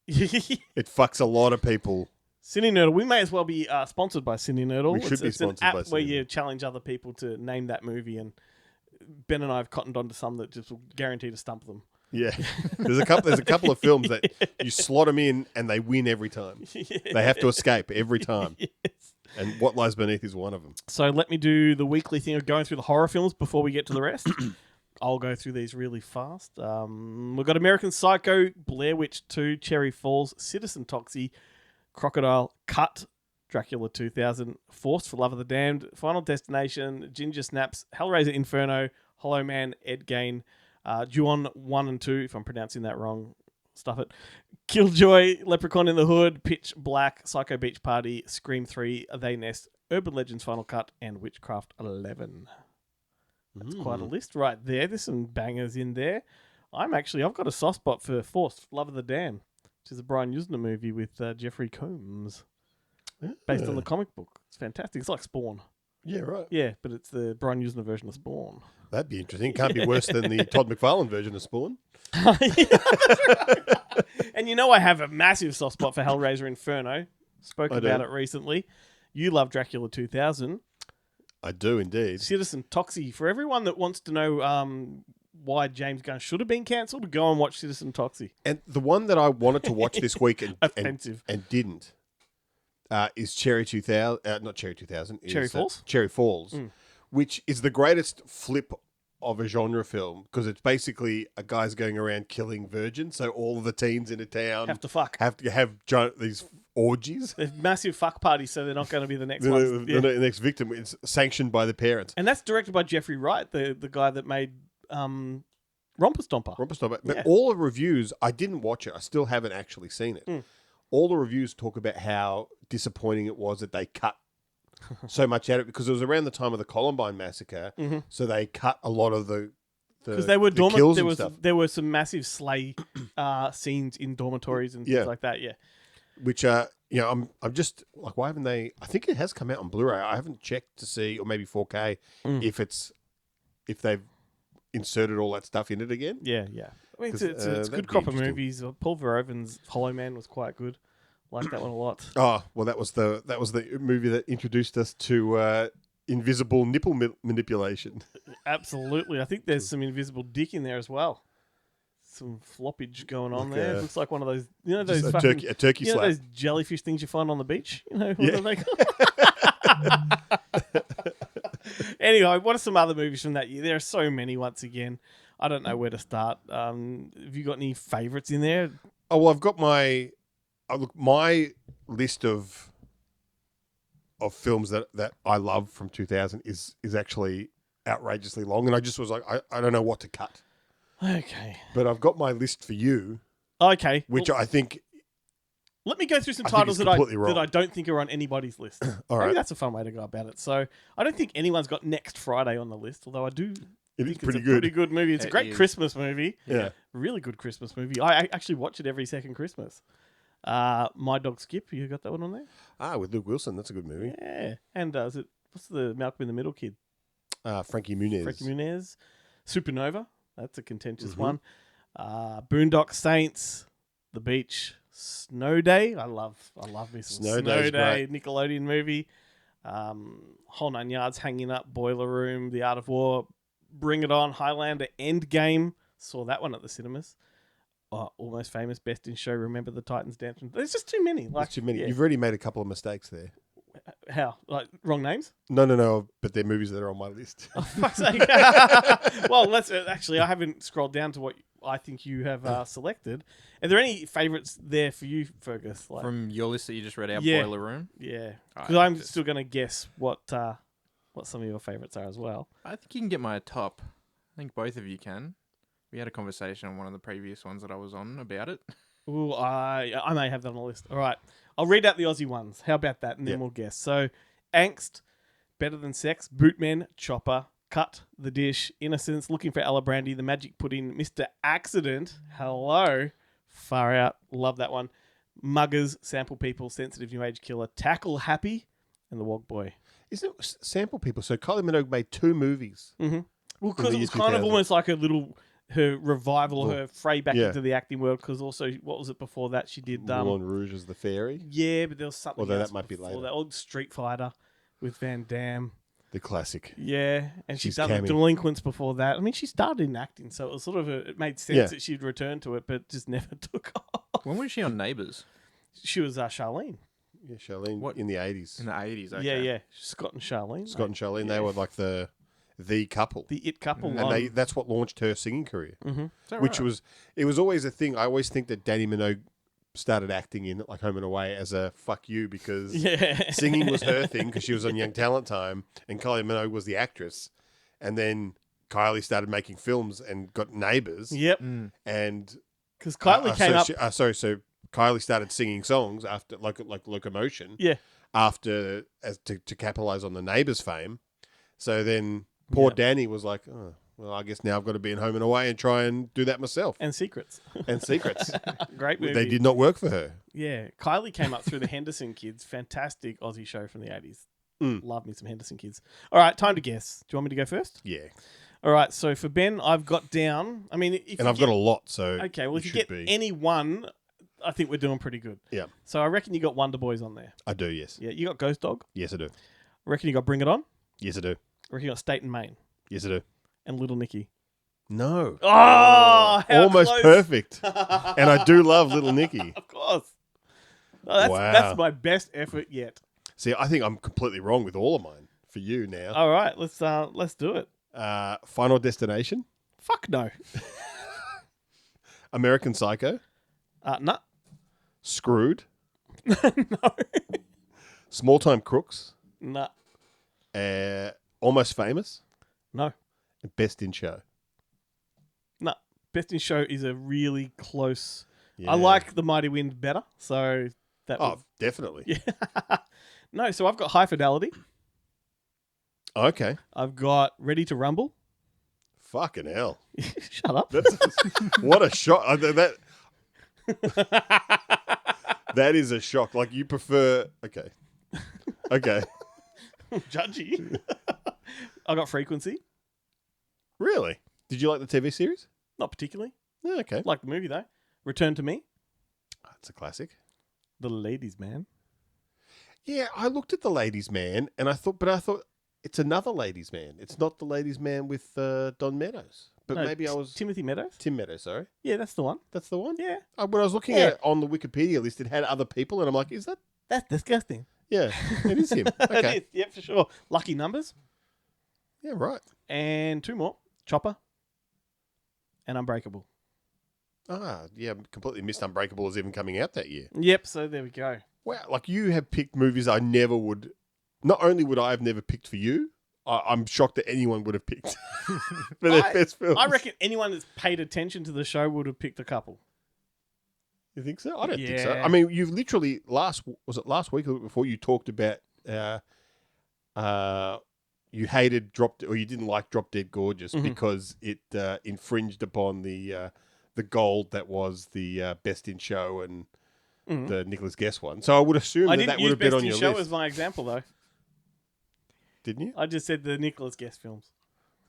It fucks a lot of people. Cine Nerdle. We may as well be sponsored by Cine Nerdle. We should be it's an sponsored app by where Cine you Nerdle. challenge other people to name that movie, and Ben and I have cottoned onto some that just will guarantee to stump them. Yeah, there's a couple of films that you slot them in and they win every time. They have to escape every time. Yes. And What Lies Beneath is one of them. So let me do the weekly thing of going through the horror films before we get to the rest. I'll go through these really fast. We've got American Psycho, Blair Witch 2, Cherry Falls, Citizen Toxie, Crocodile, Cut, Dracula 2000, Forced for Love of the Damned, Final Destination, Ginger Snaps, Hellraiser Inferno, Hollow Man, Ed Gein, Ju-on 1 and 2, if I'm pronouncing that wrong, stuff it. Killjoy, Leprechaun in the Hood, Pitch Black, Psycho Beach Party, Scream 3, They Nest, Urban Legends Final Cut, and Witchcraft 11. That's quite a list right there. There's some bangers in there. I've got a soft spot for Forced for Love of the Damned, which is a Brian Usner movie with Jeffrey Combs, based on the comic book. It's fantastic. It's like Spawn. Yeah, right. Yeah, but it's the Brian Usner version of Spawn. That'd be interesting. Can't be worse than the Todd McFarlane version of Spawn. And you know I have a massive soft spot for Hellraiser Inferno. Spoke about it recently. You love Dracula 2000. I do indeed. Citizen Toxie. For everyone that wants to know why James Gunn should have been cancelled, go and watch Citizen Toxie. And the one that I wanted to watch this week Offensive. and didn't is Cherry 2000. Not Cherry 2000. Cherry Falls? Cherry Falls, which is the greatest flip of a genre film because it's basically a guy's going around killing virgins. So all of the teens in a town Have to fuck. have these orgies. They're massive fuck parties, so they're not going to be the next ones. The next victim is sanctioned by the parents. And that's directed by Jeffrey Wright, the guy that made Romper Stomper. But all the reviews, I didn't watch it. I still haven't actually seen it. All the reviews talk about how disappointing it was that they cut so much out of it because it was around the time of the Columbine massacre. So they cut a lot of the because they were dormant. kills There were some massive slay scenes in dormitories and things like that. Yeah, which I'm just like, why haven't they? I think it has come out on Blu-ray. I haven't checked to see, or maybe 4K, if they've inserted all that stuff in it again. Yeah. I mean, it's a good crop of movies. Paul Verhoeven's Hollow Man was quite good. Like that one a lot. Oh well, that was the movie that introduced us to invisible nipple manipulation. Absolutely, I think there's some invisible dick in there as well. Some floppage going on there. Looks like one of those, those a turkey slap. Those jellyfish things you find on the beach. What are they called? Anyway, what are some other movies from that year? There are so many. Once again, I don't know where to start. Have you got any favourites in there? Oh well, I've got my list of films that I love from 2000 is actually outrageously long, and I just was like, I don't know what to cut. Okay, but I've got my list for you. Okay, which I think Let me go through some I think titles it's that completely wrong. I don't think are on anybody's list. All Maybe right. that's a fun way to go about it. So I don't think anyone's got Next Friday on the list, although I do It think is it's pretty a good. pretty good movie. It's a It great is. Christmas movie. Yeah. Really good Christmas movie. I actually watch it every second Christmas. My Dog Skip, you got that one on there? With Luke Wilson. That's a good movie. Yeah. And what's the Malcolm in the Middle kid? Frankie Muniz. Frankie Muniz. Supernova. That's a contentious Mm-hmm. one. Boondock Saints. The Beach. Snow Day. I love me some Snow Snow Day's Day. great. Nickelodeon movie. Whole Nine Yards, Hanging Up, Boiler Room, The Art of War, Bring It On, Highlander, Endgame. Saw that one at the cinemas. Almost Famous, Best in Show, Remember the Titans Dancing. There's just too many. Like That's too many. yeah. You've already made a couple of mistakes there. How? Like wrong names? No. But they're movies that are on my list. Fuck's sake. Well, let's actually. I haven't scrolled down to what I think you have selected. Are there any favourites there for you, Fergus? Like, From your list that you just read out, Yeah. Boiler Room. yeah, I because I'm just- still going to guess what some of your favourites are as well. I think you can get my top. I think both of you can. We had a conversation on one of the previous ones that I was on about it. Ooh, I may have that on the list. All right, I'll read out the Aussie ones. How about that? And then Yeah. we'll guess. So, Angst, Better Than Sex, Bootmen, Chopper, Cut, The Dish, Innocence, Looking for Alibrandi, The Magic Pudding, Mr. Accident, Hello, far out, love that one. Muggers, Sample People, Sensitive New Age Killer, Tackle Happy, and The Wog Boy. Isn't it Sample People? So Kylie Minogue made 2 movies. Mm-hmm. Well, In because the it year was kind of 2000. almost like her revival or her fray back Yeah. into the acting world. Because also, what was it before that? She did Moulin Rouge as the fairy. yeah, but there was something. Although that else might be before later. That old Street Fighter with Van Damme. The classic. Yeah, and she's She's done the camming. Delinquents before that. I mean, she started in acting, so it was sort of it made sense Yeah. that she'd return to it, but just never took off. When was she on Neighbours? She was Charlene. Yeah, Charlene What? in the 80s. In the 80s, okay. Yeah. Scott and Charlene. Scott and Charlene, they Yeah. were like the couple. The It couple. And that's what launched her singing career. Mm-hmm. Is that Which right? it was always a thing. I always think that Danny Minogue started acting in like Home and Away as a fuck you because Yeah. singing was her thing because she was on Young Talent Time and Kylie Minogue was the actress. And then Kylie started making films and got Neighbours. Yep. And Because Kylie came up. so Kylie started singing songs after like Locomotion. Yeah. After to capitalize on the Neighbours fame. So then poor Yeah. Danny was like, oh, well, I guess now I've got to be in Home and Away and try and do that myself. And Secrets. And Secrets. Great movie. They did not work for her. Yeah. Kylie came up through the Henderson Kids. Fantastic Aussie show from the 80s. Love me some Henderson Kids. All right, time to guess. Do you want me to go first? Yeah. All right, so for Ben, I've got down. I mean, if And I've got a lot, so okay. Well, it if you should get be. any one, I think we're doing pretty good. Yeah, So I reckon you got Wonder Boys on there. I do, yes. Yeah, you got Ghost Dog. Yes, I do. I reckon you got Bring It On. Yes, I do. I reckon you got State and Maine Yes, I do. and Little Nicky. No. Oh, how Almost close. perfect. And I do love Little Nicky. Of course. Oh, Wow. that's my best effort yet. See, I think I'm completely wrong with all of mine for you now. All right, let's do it. Final Destination, Fuck no. American Psycho, No. Screwed, No. Small Time Crooks, No. Almost Famous, No. and Best in Show. No. Best in Show is a really close. Yeah. I like The Mighty Wind better, so that. Oh, was- definitely. yeah. No, so I've got High Fidelity. Okay. I've got Ready to Rumble. Fucking hell. Shut up. That's what a shock. That is a shock. Like you prefer. Okay. Judgy. I got Frequency. Really? Did you like the TV series? Not particularly. Yeah, okay. Like the movie though. Return to Me. That's a classic. The Ladies Man. Yeah, I looked at the Ladies Man and I thought it's another Ladies Man. It's not the Ladies Man with Don Meadows. But No, maybe I was Timothy Meadows. Tim Meadows. Sorry, Yeah, that's the one. that's the one. Yeah. When I was looking Yeah. at it on the Wikipedia list, it had other people, and I'm like, is that? That's disgusting. Yeah, it is him. It Okay. is. Yeah, for sure. Lucky Numbers. Yeah, right. And 2 more. Chopper. And Unbreakable. Yeah, completely missed Unbreakable as even coming out that year. Yep, so there we go. Wow, like you have picked movies I never would. Not only would I have never picked for you, I'm shocked that anyone would have picked for their best films. I reckon anyone that's paid attention to the show would have picked a couple. You think so? I don't think so. Yeah. I mean, you've literally last week or the week before you talked about you hated you didn't like Drop Dead Gorgeous because it infringed upon the gold that was the Best in Show and the Nicholas Guest one. So I would assume I that didn't would use have been Best on in your Show list. as my example, though. Didn't you? I just said the Nicholas Guest films.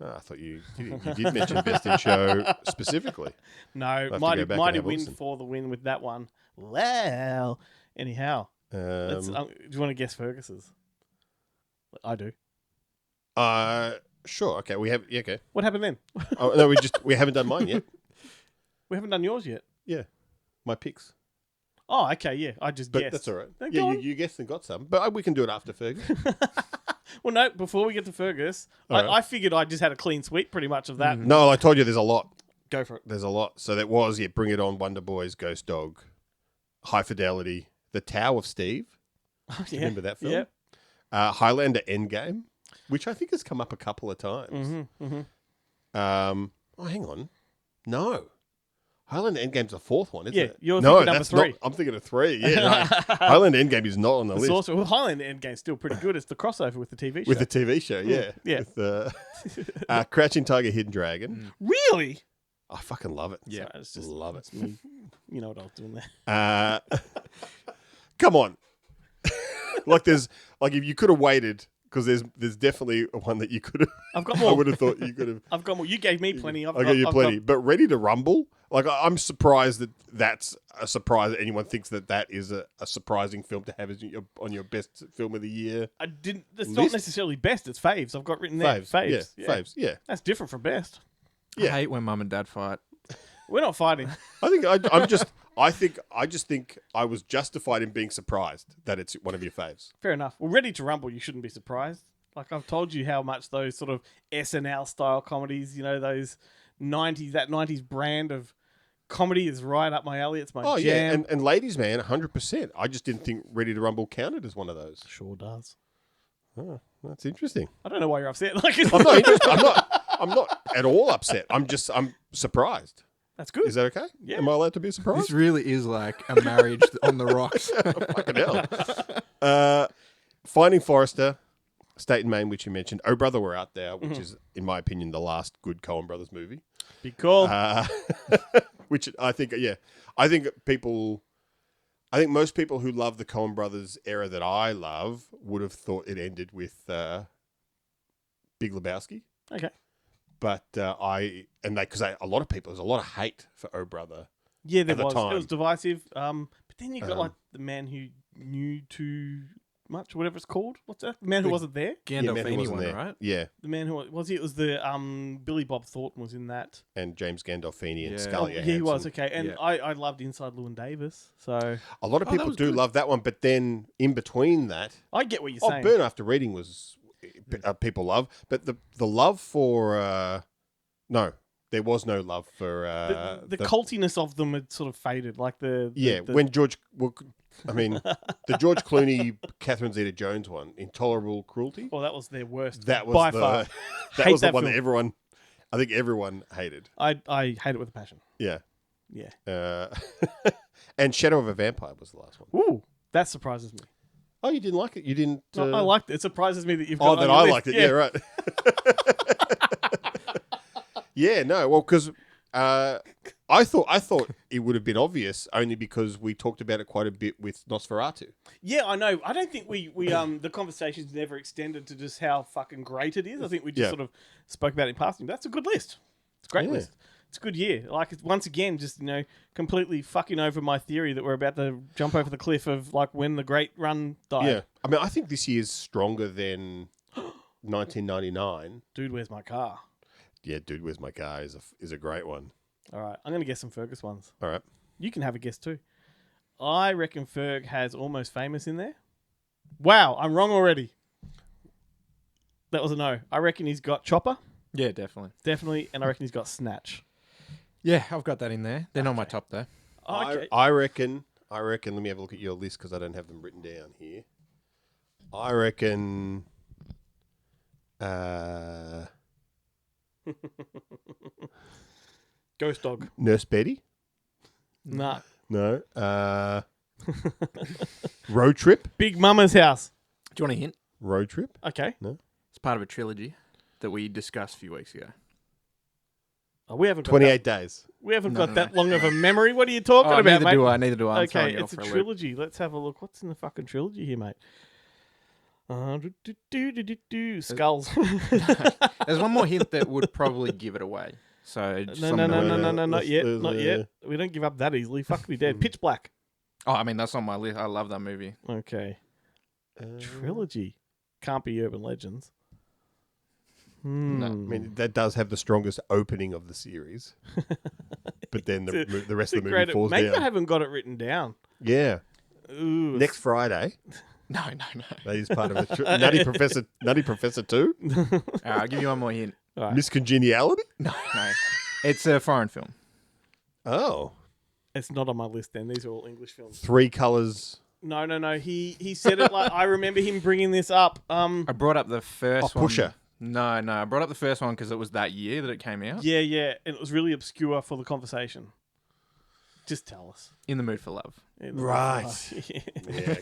Oh, I thought you did mention Best in Show specifically. No, have to mighty go back and have a win listen. for the win with that one. Well, anyhow, do you want to guess Fergus's? I do. Sure. Okay. Okay. What happened then? Oh no, we haven't done mine yet. We haven't done yours yet. Yeah, my picks. Oh, okay, yeah. I just But guessed. that's all right. Then Yeah, go on. you guessed and got some. But we can do it after Fergus. Well, no, before we get to Fergus, All right. I figured I just had a clean sweep pretty much of that. No, I told you there's a lot. Go for it. There's a lot. So that was, Bring It On, Wonder Boys, Ghost Dog, High Fidelity, The Tao of Steve. Oh, yeah. Remember that film? Yeah. Highlander Endgame, which I think has come up a couple of times. Oh, hang on. No. Highlander Endgame's the fourth one, isn't Yeah, it? you're no, thinking number that's 3. not. I'm thinking of 3. Yeah, no. Highlander Endgame is not on the It's list. also, well, Highland Endgame's still pretty good. It's the crossover with the TV show. With the TV show, yeah. yeah. With, Crouching Tiger, Hidden Dragon. Really? I fucking love it. Yeah, it's just love it. it's me. You know what I was doing there. Come on. If you could have waited, because there's definitely one that you could have. I've got I more. would have thought you could have. I've got more. You gave me plenty. I got you plenty, but Ready to Rumble. I'm surprised that that's a surprise that anyone thinks that is a surprising film to have as on your best film of the year. I didn't. It's list. not necessarily best. It's faves. I've got written there. Faves. Yeah, faves. Yeah, That's different from best. Yeah. I hate when mum and dad fight. We're not fighting. I just think I was justified in being surprised that it's one of your faves. Fair enough. Well, Ready to Rumble, you shouldn't be surprised. Like I've told you how much those sort of SNL style comedies, those 90s brand of comedy is right up my alley. It's my Oh jam. yeah, and Ladies Man, 100%. I just didn't think Ready to Rumble counted as one of those. Sure does. Oh, that's interesting. I don't know why you're upset. Like, I'm not interested. I'm not at all upset. I'm surprised. That's good. Is that okay? Yeah. Am I allowed to be surprised? This really is like a marriage on the rocks. Fucking hell. Finding Forrester, State and Maine, which you mentioned. Oh Brother, We're Out There, which is, in my opinion, the last good Coen Brothers movie. Be cool. Which I think most people who love the Coen Brothers era that I love would have thought it ended with Big Lebowski. Okay. But there's a lot of people, there's a lot of hate for Oh Brother. Yeah, there at the was. time. It was divisive. But then you got like the man who knew too much, whatever it's called. What's that? The man who wasn't there. Man Who Gandolfini Wasn't one, There. right? Yeah, The man who was he? It was the Billy Bob Thornton was in that. and James Gandolfini and Yeah. Scarlett Yeah, Johansson. he was. Okay, and Yeah. I loved Inside Llewyn Davis. So A lot of that people was do good. love that one, but then in between that, I get what you're saying. Burn After Reading was people love, but the love for there was no love for the cultiness of them had sort of faded. Like the when George the George Clooney, Catherine Zeta-Jones one, Intolerable Cruelty. well, that was their worst. That was by the far. that Hate was the that one film. that I think everyone hated. I hate it with a passion. Yeah. Yeah. And Shadow of a Vampire was the last one. Ooh, that surprises me. Oh, you didn't like it? You didn't? No, I liked it. It surprises me that you've Oh, got. that on your I list. liked it. Yeah, right. Yeah, no. Well, because I thought it would have been obvious only because we talked about it quite a bit with Nosferatu. Yeah, I know. I don't think we the conversation's never extended to just how fucking great it is. I think we just sort of spoke about it in passing. That's a good list. It's a great list. It's a good year. Like, it's, once again, just, completely fucking over my theory that we're about to jump over the cliff of, like, when the great run died. Yeah. I mean, I think this year's stronger than 1999. Dude, where's my car? Yeah, Dude, Where's My Car is a great one. All right, I'm going to guess some Fergus ones. All right. You can have a guess too. I reckon Ferg has Almost Famous in there. Wow, I'm wrong already. That was a no. I reckon he's got Chopper, Yeah, definitely. definitely, and I reckon he's got Snatch. Yeah, I've got that in there. They're not my top though. Oh, okay. I reckon, let me have a look at your list because I don't have them written down here. I reckon Ghost Dog. Nurse Betty. Nah. No. Road Trip. Big Mama's House. Do you want a hint? Road Trip. Okay. It's part of a trilogy that we discussed a few weeks ago. Oh, we haven't got 28 days. We haven't No, got no, that no. long of a memory. What are you talking about, neither mate? do I. Neither do I. I'm Okay, throwing you it's off a for loop. trilogy. Let's have a look. What's in the fucking trilogy here, mate? Skulls. There's one more hint that would probably give it away. So No, not yet. Not yet. We don't give up that easily. Fuck me dead. Pitch Black. Oh, I mean, that's on my list. I love that movie. Okay. Trilogy. Can't be Urban Legends. No. I mean, that does have the strongest opening of the series. But then the rest of the movie falls Maybe down. I haven't got it written down. Yeah. Ooh. Next Friday. No. That is part of the Nutty Professor 2. I'll give you one more hint. All right. Miss Congeniality. No. It's a foreign film. Oh. It's not on my list then. These are all English films. Three Colors. No. He said it like I remember him bringing this up. I brought up the first one. Pusher. No. I brought up the first one because it was that year that it came out. Yeah. And it was really obscure for the conversation. Just tell us. In the Mood for Love. Right. Yeah,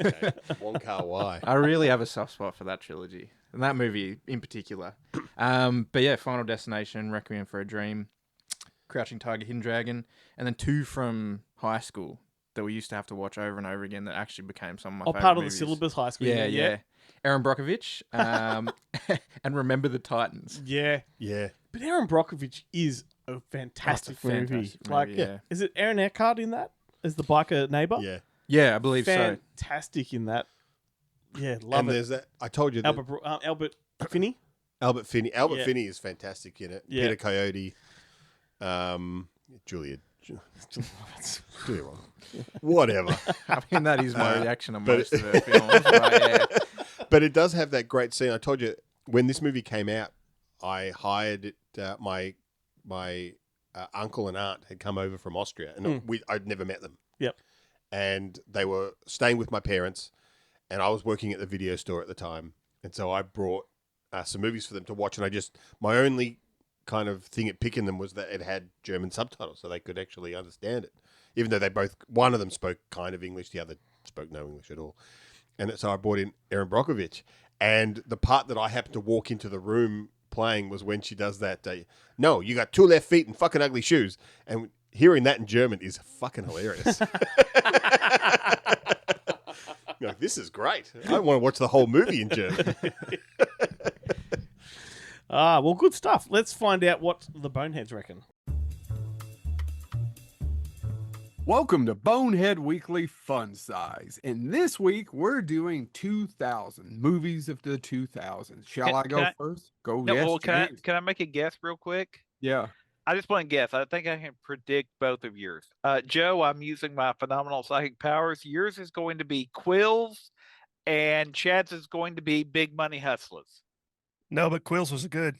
okay. Wong Kar Wai. I really have a soft spot for that trilogy. And that movie in particular. But yeah, Final Destination, Requiem for a Dream, Crouching Tiger, Hidden Dragon, and then two from high school that we used to have to watch over and over again that actually became some of my favorite part of movies. the syllabus high school. Yeah. Aaron Brockovich, and Remember the Titans. Yeah. Yeah. But Aaron Brockovich is a fantastic movie. fantastic Like, movie, yeah. is it Aaron Eckhart in that? As the biker neighbor? Yeah. Yeah, I believe so. Fantastic in that. Yeah, love And it. there's that. I told you that Albert Finney. Albert Finney. Yeah. Finney is fantastic in it. Yeah. Peter Coyote. Julia Wrong. Whatever. I mean, that is my reaction on but- most of her films. But yeah. But it does have that great scene. I told you when this movie came out, I hired it. My uncle and aunt had come over from Austria, and I'd never met them. Yep. And they were staying with my parents, and I was working at the video store at the time, and so I brought some movies for them to watch. And my only kind of thing at picking them was that it had German subtitles, so they could actually understand it, even though one of them spoke kind of English, the other spoke no English at all. And so I brought in Aaron Brockovich, and the part that I happened to walk into the room playing was when she does that, no, you got two left feet and fucking ugly shoes. And hearing that in German is fucking hilarious. You're like, this is great. I want to watch the whole movie in German. Well, good stuff. Let's find out what the Boneheads reckon. Welcome to Bonehead Weekly Fun Size. And this week we're doing 2000 movies of the 2000s. Shall I go first? Go. No, Yes, well, James. can I make a guess real quick? Yeah. I just want to guess. I think I can predict both of yours. Joe, I'm using my phenomenal psychic powers. Yours is going to be Quills, and Chad's is going to be Big Money Hustlers. No, but Quills was good.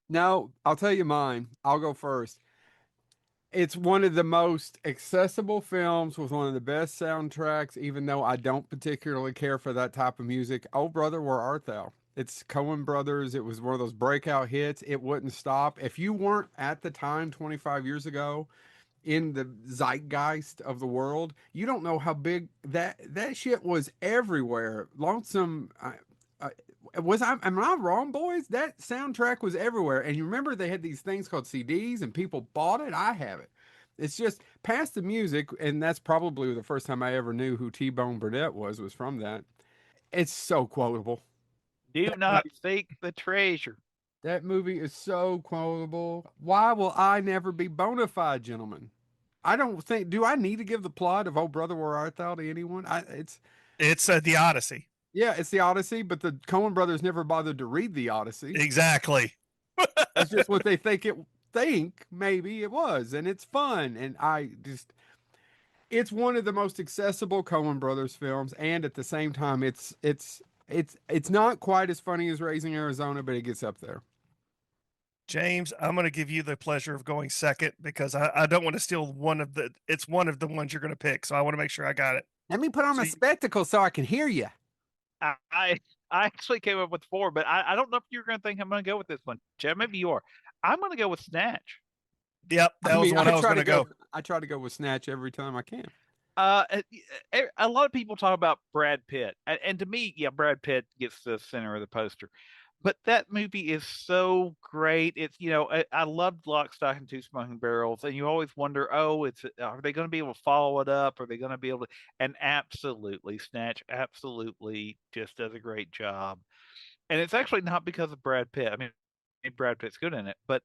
No, I'll tell you mine. I'll go first. It's one of the most accessible films with one of the best soundtracks, even though I don't particularly care for that type of music. Oh, Brother, Where Art Thou? It's Coen Brothers. It was one of those breakout hits. It wouldn't stop. If you weren't at the time 25 years ago in the zeitgeist of the world, you don't know how big that shit was everywhere. Lonesome... am I wrong, boys? That soundtrack was everywhere. And you remember they had these things called CDs and people bought it? I have it. It's just past the music, and that's probably the first time I ever knew who T-Bone Burnett was from that. It's so quotable. Do not seek the treasure. That movie is so quotable. Why will I never be bona fide, gentlemen? I don't think, do I need to give the plot of Oh Brother, Where Art Thou to anyone? It's the Odyssey. Yeah, it's the Odyssey, but the Coen brothers never bothered to read the Odyssey. Exactly. That's just what they think maybe it was, and it's fun. And it's one of the most accessible Coen brothers films, and at the same time, it's not quite as funny as Raising Arizona, but it gets up there. James, I'm going to give you the pleasure of going second because I don't want to steal it's one of the ones you're going to pick, so I want to make sure I got it. Let me put on my spectacles so I can hear you. I actually came up with 4, but I don't know if you're going to think I'm going to go with this one. Chad, maybe you are. I'm going to go with Snatch. Yep, that was one I was going to go. I try to go with Snatch every time I can. A lot of people talk about Brad Pitt, and to me, yeah, Brad Pitt gets the center of the poster. But that movie is so great. It's I loved Lock, Stock, and Two Smoking Barrels, and you always wonder, oh, are they going to be able to follow it up? Are they going to be able to? And absolutely, Snatch absolutely just does a great job. And it's actually not because of Brad Pitt. I mean, Brad Pitt's good in it, but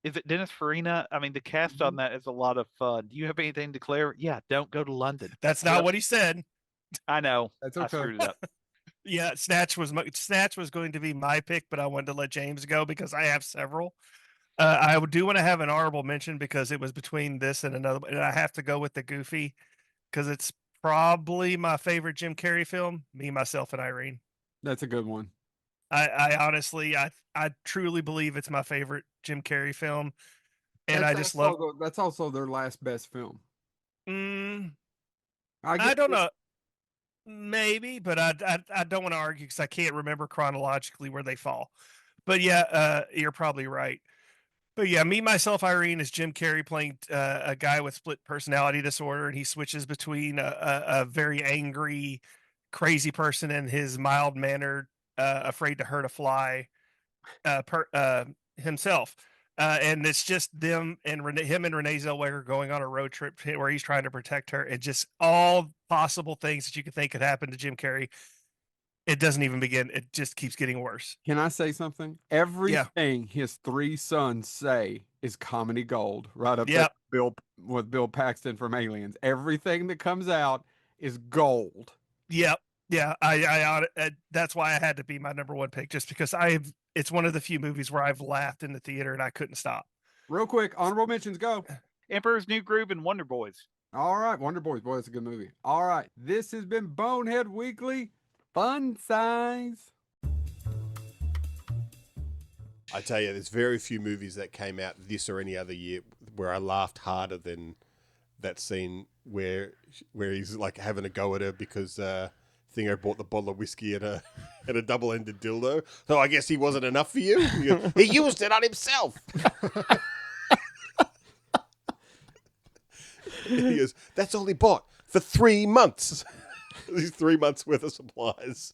is it Dennis Farina? I mean, the cast on that is a lot of fun. Do you have anything to declare? Yeah, don't go to London. That's not what he said. I know. That's I okay. screwed it up. Yeah, Snatch was going to be my pick, but I wanted to let James go because I have several. I do want to have an honorable mention because it was between this and another, and I have to go with the Goofy because it's probably my favorite Jim Carrey film. Me, Myself, and Irene. That's a good one. I honestly, I truly believe it's my favorite Jim Carrey film, and I just love. That's also their last best film. I don't know. Maybe, but I don't want to argue because I can't remember chronologically where they fall. But yeah, you're probably right. But yeah, Me, Myself, Irene is Jim Carrey playing a guy with split personality disorder, and he switches between a very angry, crazy person and his mild-mannered, afraid to hurt a fly himself. And it's just them and him and Renee Zellweger going on a road trip where he's trying to protect her, and just all possible things that you could think could happen to Jim Carrey. It doesn't even begin. It just keeps getting worse. Can I say something? Everything his three sons say is comedy gold. Right up there with Bill Paxton from Aliens. Everything that comes out is gold. Yep. Yeah. I that's why I had to be my number one pick, just because it's one of the few movies where I've laughed in the theater and I couldn't stop. Real quick, honorable mentions, go. Emperor's New Groove and Wonder Boys. All right, Wonder Boys. Boy, that's a good movie. All right, this has been Bonehead Weekly Fun Size. I tell you, there's very few movies that came out this or any other year where I laughed harder than that scene where he's like having a go at her because Thingo bought the bottle of whiskey and a double-ended dildo. So I guess he wasn't enough for you. He used it on himself. He goes, that's all he bought for 3 months. These 3 months worth of supplies.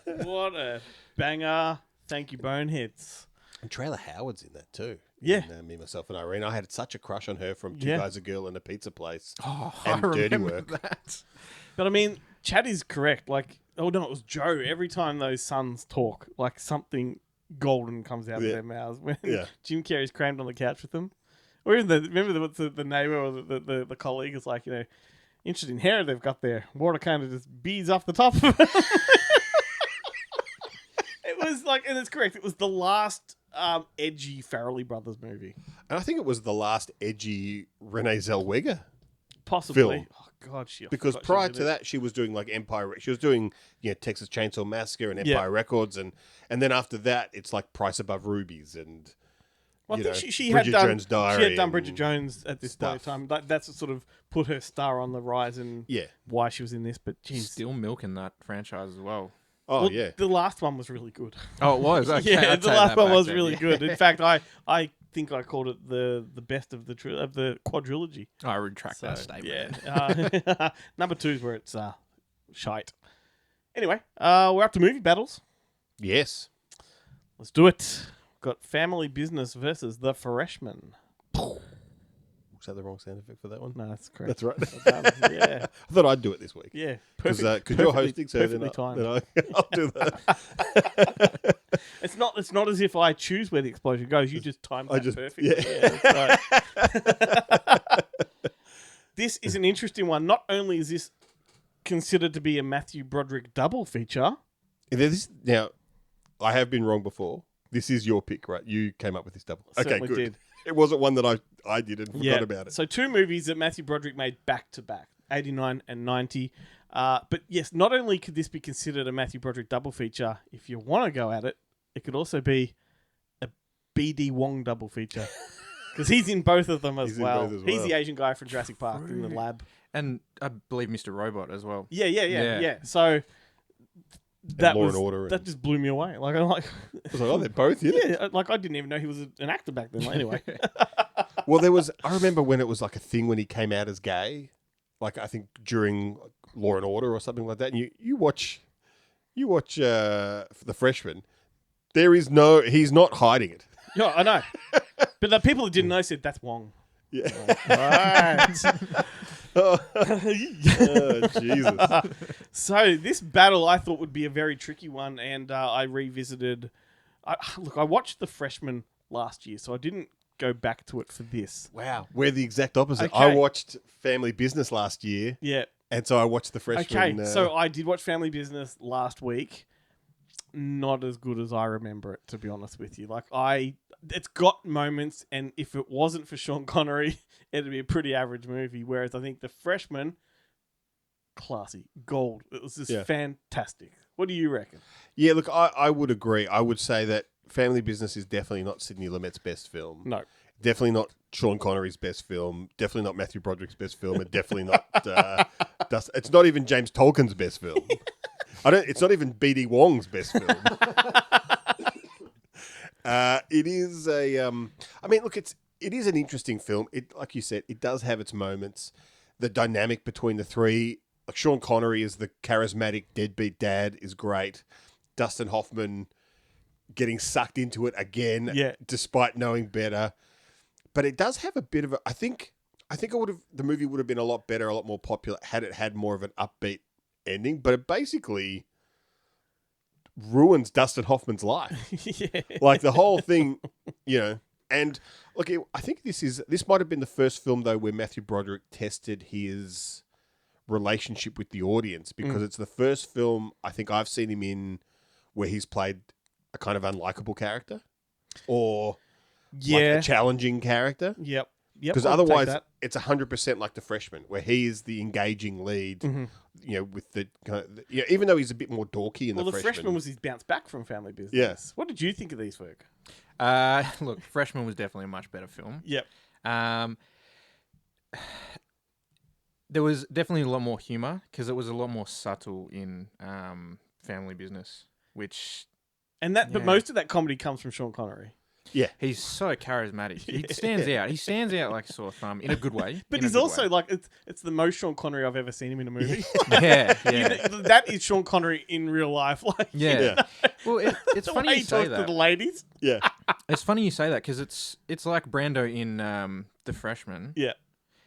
What a banger. Thank you, Boneheads. And Trailer Howard's in that too. Yeah. In, Me, Myself, and Irene. I had such a crush on her from Two Guys, a Girl, and a Pizza Place. Oh, and I Dirty remember Work. that. But I mean, Chad is correct. Like, oh no, it was Joe. Every time those sons talk, like something golden comes out of their mouths. When Jim Carrey's crammed on the couch with them. Or even remember the neighbor or the colleague is like, interesting hair they've got there. Water kind of just beads off the top of it. It was like, and it's correct, it was the last edgy Farrelly Brothers movie. And I think it was the last edgy Renee Zellweger Possibly. film. Oh, God, because prior to that, she was doing like Empire. She was doing Texas Chainsaw Massacre and Empire Records, and then after that, it's like Price Above Rubies and. Well, I think she Bridget had Jones' Diary. She had done Bridget Jones at this point in time. That's what sort of put her star on the rise and why she was in this. But geez, Still milking that franchise as well. Oh, well, yeah. The last one was really good. Oh, it was? Okay, yeah, I'd the take last that one back was then, really yeah. good. In fact, I think I called it the best of the quadrilogy. I retract that statement. Yeah. Number 2 is where it's shite. Anyway, we're up to movie battles. Yes. Let's do it. Got Family Business versus The Freshman. Was that the wrong sound effect for that one? No, that's correct. That's right. Yeah. I thought I'd do it this week. Yeah. Because you're hosting, so then I'll do that. It's not as if I choose where the explosion goes. You just time that perfectly. Yeah. That's right. This is an interesting one. Not only is this considered to be a Matthew Broderick double feature. Now, I have been wrong before. This is your pick, right? You came up with this double. Okay, Certainly good. did. It wasn't one that I did and forgot about it. So 2 movies that Matthew Broderick made back to back, 89 and 90. But yes, not only could this be considered a Matthew Broderick double feature, if you want to go at it, it could also be a B.D. Wong double feature. Because he's in both of them as well. He's the Asian guy from Jurassic Park in the lab. And I believe Mr. Robot as well. Yeah. So that Law and Order that just blew me away. Like I'm like, I was like, oh, they're both in it. Yeah, like I didn't even know he was an actor back then. Like, anyway, Well, I remember when it was like a thing when he came out as gay, like I think during Law and Order or something like that. And you watch The Freshman. He's not hiding it. Yeah, I know. But the people who didn't know said, that's Wong. Yeah. Right. Oh, Jesus. So this battle I thought would be a very tricky one, and I revisited. I watched The Freshman last year, so I didn't go back to it for this. Wow. We're the exact opposite. Okay. I watched Family Business last year, Yeah. and so I watched The Freshman. Okay, so I did watch Family Business last week. Not as good as I remember it, to be honest with you. It's got moments, and if it wasn't for Sean Connery, it'd be a pretty average movie. Whereas I think The Freshman, classy, gold. It was just fantastic. What do you reckon? Yeah, look, I would agree. I would say that Family Business is definitely not Sidney Lumet's best film. No. Definitely not Sean Connery's best film. Definitely not Matthew Broderick's best film. And definitely not... it's not even James Tolkien's best film. It's not even B.D. Wong's best film. It is a... I mean, look, it is an interesting film. It, like you said, it does have its moments. The dynamic between the three... Like Sean Connery as the charismatic deadbeat dad is great. Dustin Hoffman getting sucked into it again, despite knowing better. But it does have a bit of a... I think the movie would have been a lot better, a lot more popular had it had more of an upbeat ending. But it basically ruins Dustin Hoffman's life. Yeah. Like the whole thing, And look, I think this might have been the first film though where Matthew Broderick tested his relationship with the audience, because it's the first film I think I've seen him in where he's played a kind of unlikable character or like a challenging character. Yep. Because otherwise, it's 100% like The Freshman, where he is the engaging lead. With the even though he's a bit more dorky in The Freshman was his bounce back from Family Business. Yes. What did you think of these, Ferg? Look, Freshman was definitely a much better film. Yep. There was definitely a lot more humor because it was a lot more subtle in Family Business, but most of that comedy comes from Sean Connery. Yeah, he's so charismatic. He stands out. He stands out like a sore thumb in a good way. But he's also like it's the most Sean Connery I've ever seen him in a movie. Yeah. That is Sean Connery in real life. Well, it's the funny way you he say talks that. to the ladies. Yeah, it's funny you say that because it's like Brando in The Freshman. Yeah.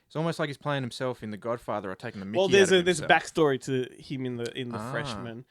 It's almost like he's playing himself in The Godfather or taking the Mickey. Well, there's out of a himself. backstory to him in the Freshman.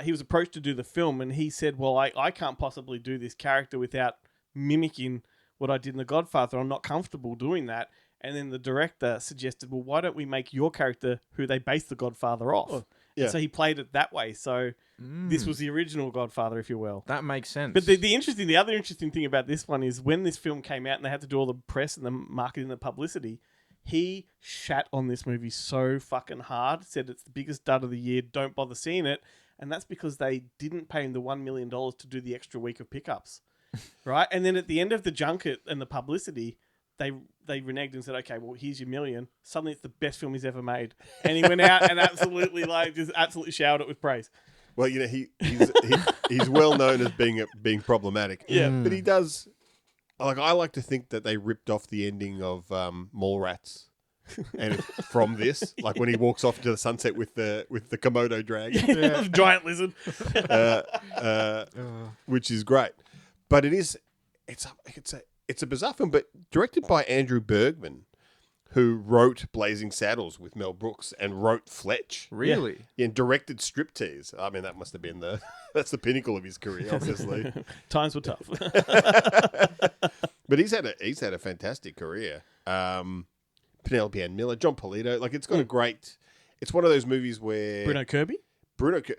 He was approached to do the film, and he said, "Well, I can't possibly do this character without mimicking what I did in The Godfather. I'm not comfortable doing that." And then the director suggested, "Well, why don't we make your character who they based The Godfather off?" Oh, yeah. And so he played it that way. So this was the original Godfather, if you will. That makes sense. But the other interesting thing about this one is when this film came out and they had to do all the press and the marketing and the publicity, he shat on this movie so fucking hard, said it's the biggest dud of the year, don't bother seeing it. And that's because they didn't pay him the $1 million to do the extra week of pickups. Right? And then at the end of the junket and the publicity, they reneged and said, "Okay, well, here's your $1 million." Suddenly it's the best film he's ever made. And he went out and absolutely showered it with praise. Well, he's well known as being problematic. Yeah. But he does... I like to think that they ripped off the ending of Mallrats, and from this, like when he walks off to the sunset with the Komodo dragon, Giant lizard, which is great. But it's a bizarre film, but directed by Andrew Bergman, who wrote Blazing Saddles with Mel Brooks and wrote Fletch. Really? Yeah, and directed Striptease. I mean, that must have been that's the pinnacle of his career, obviously. Times were tough. But he's had a fantastic career. Penelope Ann Miller, John Polito. Like, it's got a great... It's one of those movies where... Bruno Kirby?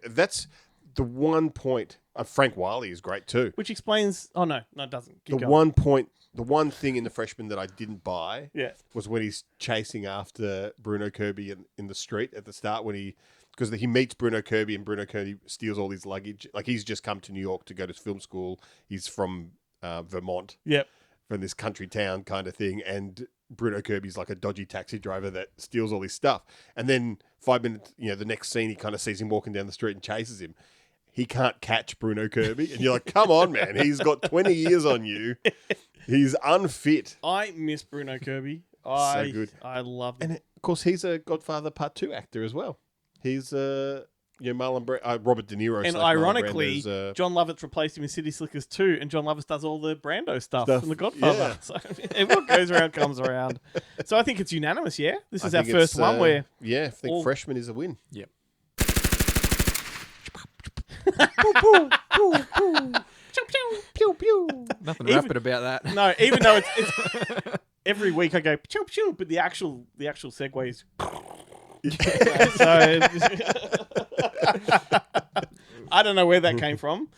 That's the one point... Frank Wiley is great too. Which explains... Oh, no, it doesn't. Keep going. The one thing in The Freshman that I didn't buy was when he's chasing after Bruno Kirby in the street at the start because he meets Bruno Kirby and Bruno Kirby steals all his luggage. Like, he's just come to New York to go to film school. He's from Vermont. Yep. From this country town kind of thing. And Bruno Kirby's like a dodgy taxi driver that steals all his stuff. And then 5 minutes, the next scene, he kind of sees him walking down the street and chases him. he can't catch Bruno Kirby. And you're like, come on, man. He's got 20 years on you. He's unfit. I miss Bruno Kirby. So good. I love him. And of course, he's a Godfather Part 2 actor as well. He's Marlon Robert De Niro. And Marlon ironically, Brando's, John Lovett's replaced him in City Slickers 2, and John Lovett does all the Brando stuff from The Godfather. yeah. So what goes around comes around. So I think it's unanimous, yeah? This is I our think first it's, one where... Yeah, I think Freshman is a win. Yep. Pew, pew. Nothing rapid about that. No, even though it's every week I go pew pew, but the actual segue is. I don't know where that came from.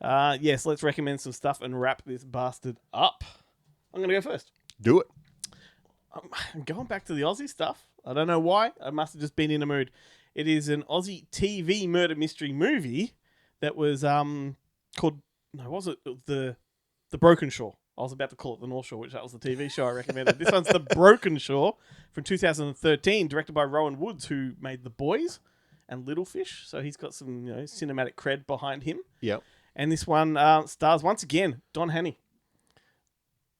Yes, let's recommend some stuff and wrap this bastard up. I'm gonna go first. Do it. I'm going back to the Aussie stuff. I don't know why. I must have just been in a mood. It is an Aussie TV murder mystery movie that was called. No, was it the Broken Shore? I was about to call it the North Shore, which that was the TV show I recommended. This one's the Broken Shore from 2013, directed by Rowan Woods, who made The Boys and Little Fish. So he's got some cinematic cred behind him. Yep. And this one stars once again Don Haney.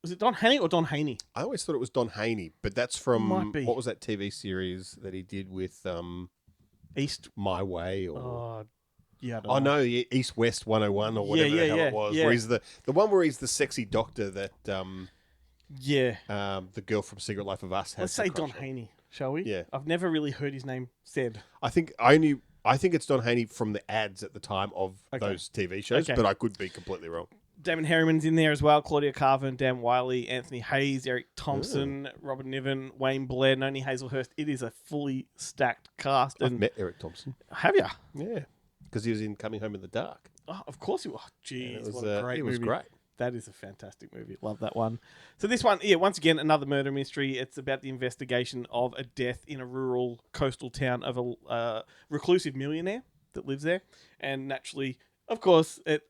Was it Don Haney or Don Haney? I always thought it was Don Haney, but that's from Might be. what was that TV series that he did with East My Way or yeah. I don't know. no, East West 101 or whatever the hell it was. yeah. Where he's the one where he's the sexy doctor that Yeah. the girl from Secret Life of Us has. Let's say Don Haney, shall we? Yeah. I've never really heard his name said. I think it's Don Haney from the ads at the time of those TV shows, Okay. but I could be completely wrong. Damon Harriman's in there as well. Claudia Carvin, Dan Wiley, Anthony Hayes, Eric Thompson, Robert Niven, Wayne Blair, Noni Hazelhurst. It is a fully stacked cast. I've And met Eric Thompson. have you? Yeah, because he was in Coming Home in the Dark. Oh, of course you are. Jeez, It was, what a great it movie. was great. That is a fantastic movie. Love that one. So this one, once again, another murder mystery. It's about the investigation of a death in a rural coastal town of a reclusive millionaire that lives there. And naturally, of course, the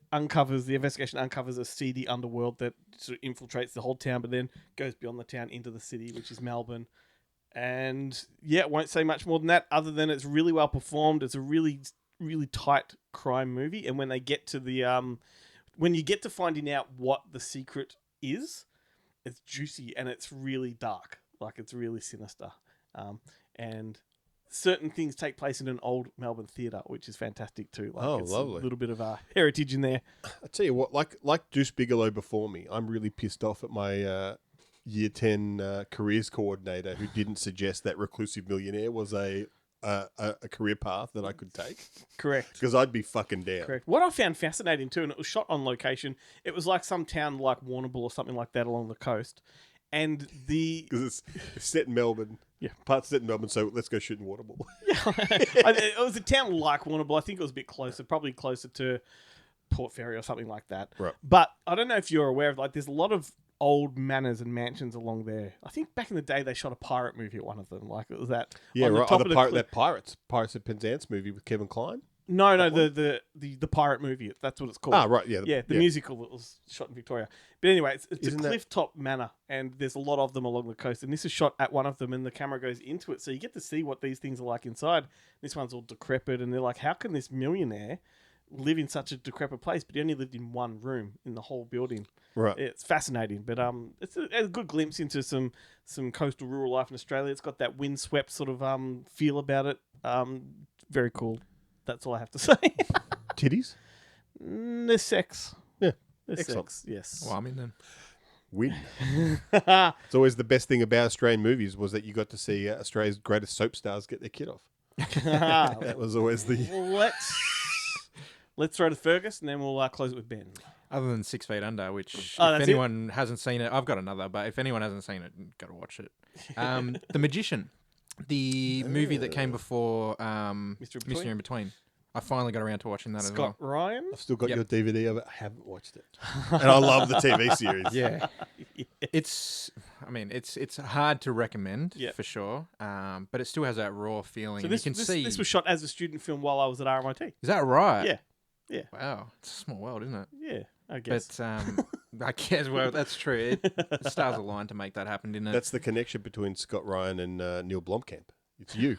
investigation uncovers a seedy underworld that sort of infiltrates the whole town, but then goes beyond the town into the city, which is Melbourne. And yeah, won't say much more than that, other than it's really well performed. It's a really, really tight crime movie. And when they get to when you get to finding out what the secret is, it's juicy and it's really dark. Like, it's really sinister. And certain things take place in an old Melbourne theatre, which is fantastic too. Like, it's lovely. A little bit of heritage in there. I tell you what, like Deuce Bigelow before me, I'm really pissed off at my Year 10 careers coordinator who didn't suggest that reclusive millionaire was a career path that I could take. Correct. Because I'd be fucking down. Correct. What I found fascinating too, and it was shot on location, it was like some town like Warrnambool or something like that along the coast. And Because it's set in Melbourne. Yeah. Part's set in Melbourne, so let's go shoot in Waterbull. it was a town like Warrnambool. I think it was a bit closer, probably closer to Port Fairy or something like that. Right. But I don't know if you're aware of, there's a lot of old manors and mansions along there. I think back in the day they shot a pirate movie at one of them. Like, it was that. Yeah, on the right. top Oh, of the that Pirates of Penzance movie with Kevin Kline. No, the pirate movie. That's what it's called. Ah, right, yeah. The musical that was shot in Victoria. But anyway, it's a Isn't that- cliff-top manor, and there's a lot of them along the coast. And this is shot at one of them, and the camera goes into it, so you get to see what these things are like inside. This one's all decrepit, and they're like, how can this millionaire live in such a decrepit place? But he only lived in one room in the whole building. Right. It's fascinating, but it's a good glimpse into some coastal rural life in Australia. It's got that windswept sort of feel about it. Very cool. That's all I have to say. Titties? There's sex. Yeah. There's Excellent. sex, yes. Well, I mean, then. Win. It's always the best thing about Australian movies was that you got to see Australia's greatest soap stars get their kid off. That was always the... Let's throw to Fergus, and then we'll close it with Ben. Other than 6 Feet Under, which if that's anyone hasn't seen it, I've got another, but if anyone hasn't seen it, got to watch it. The Magician, the movie that came before Mr. In Between. I finally got around to watching that as well. Scott Ryan? I've still got your DVD of it. I haven't watched it. And I love the TV series. Yeah. It's hard to recommend for sure, but it still has that raw feeling. So and you can see... this was shot as a student film while I was at RMIT. Is that right? Yeah. Yeah. Wow. It's a small world, isn't it? Yeah, I guess. But I guess, well, that's true. The stars aligned to make that happen, didn't it? That's the connection between Scott Ryan and Neil Blomkamp. It's you.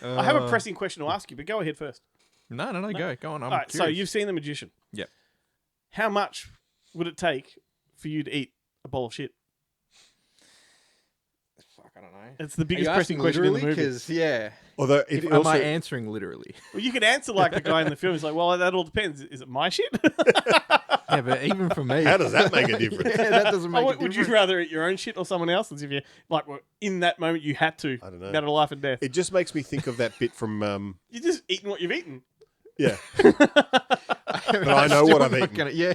I have a pressing question to ask you, but go ahead first. No, go on. I'm All right, so curious. you've seen The Magician. Yep. How much would it take for you to eat a bowl of shit? Fuck, I don't know. It's the Are biggest you pressing asking question in the literally? movie. 'Cause, yeah. Although, Am I answering literally? Well, you could answer like the guy in the film. He's like, well, that all depends. Is it my shit? Yeah, but even for me, how does that make a difference? Yeah, that doesn't make a Would you difference. rather eat your own shit or someone else's if you, like, were in that moment you had to? I don't know. Matter of life and death. It just makes me think of that bit from You're just eating what you've eaten. yeah. But I know what I've eaten, Yeah.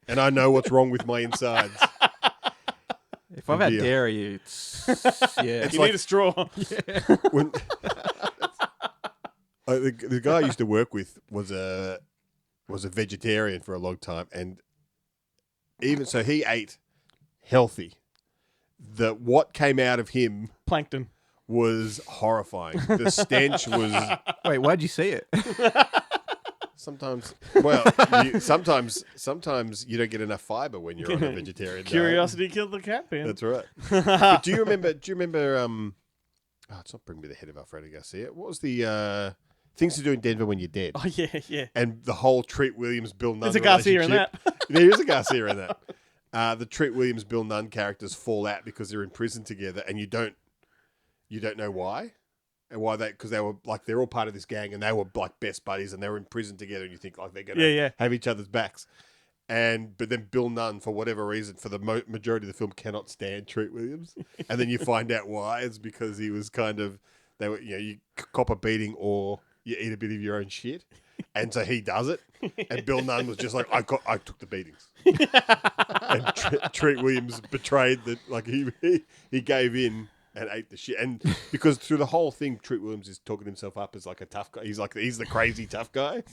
and I know what's wrong with my insides. If I've had Beer. dairy, it's yeah. You like- need a straw. When the guy I used to work with was a vegetarian for a long time, and even so, he ate healthy. What came out of him Plankton. was horrifying. The stench was Wait, why'd you see it? sometimes. Well, sometimes you don't get enough fiber when you're on a vegetarian diet. Curiosity killed the cat, man. That's right. But do you remember? Oh, it's not Bring Me the Head of Alfredo Garcia. What was the Things to Do in Denver When You're Dead? Oh, yeah. And the whole Treat Williams Bill Nunn. There's a Garcia in relationship. that. There is a Garcia in that. The Treat Williams Bill Nunn characters fall out because they're in prison together, and you don't know why, and why because they were like they're all part of this gang, and they were like best buddies, and they were in prison together, and you think like they're gonna have each other's backs, but then Bill Nunn, for whatever reason, for the majority of the film, cannot stand Treat Williams, and then you find out why. It's because he was kind of you cop a beating or you eat a bit of your own shit. And so he does it, and Bill Nunn was just like, I took the beatings, and Treat Williams betrayed that, like he gave in and ate the shit, and because through the whole thing, Treat Williams is talking himself up as like a tough guy. He's the crazy tough guy,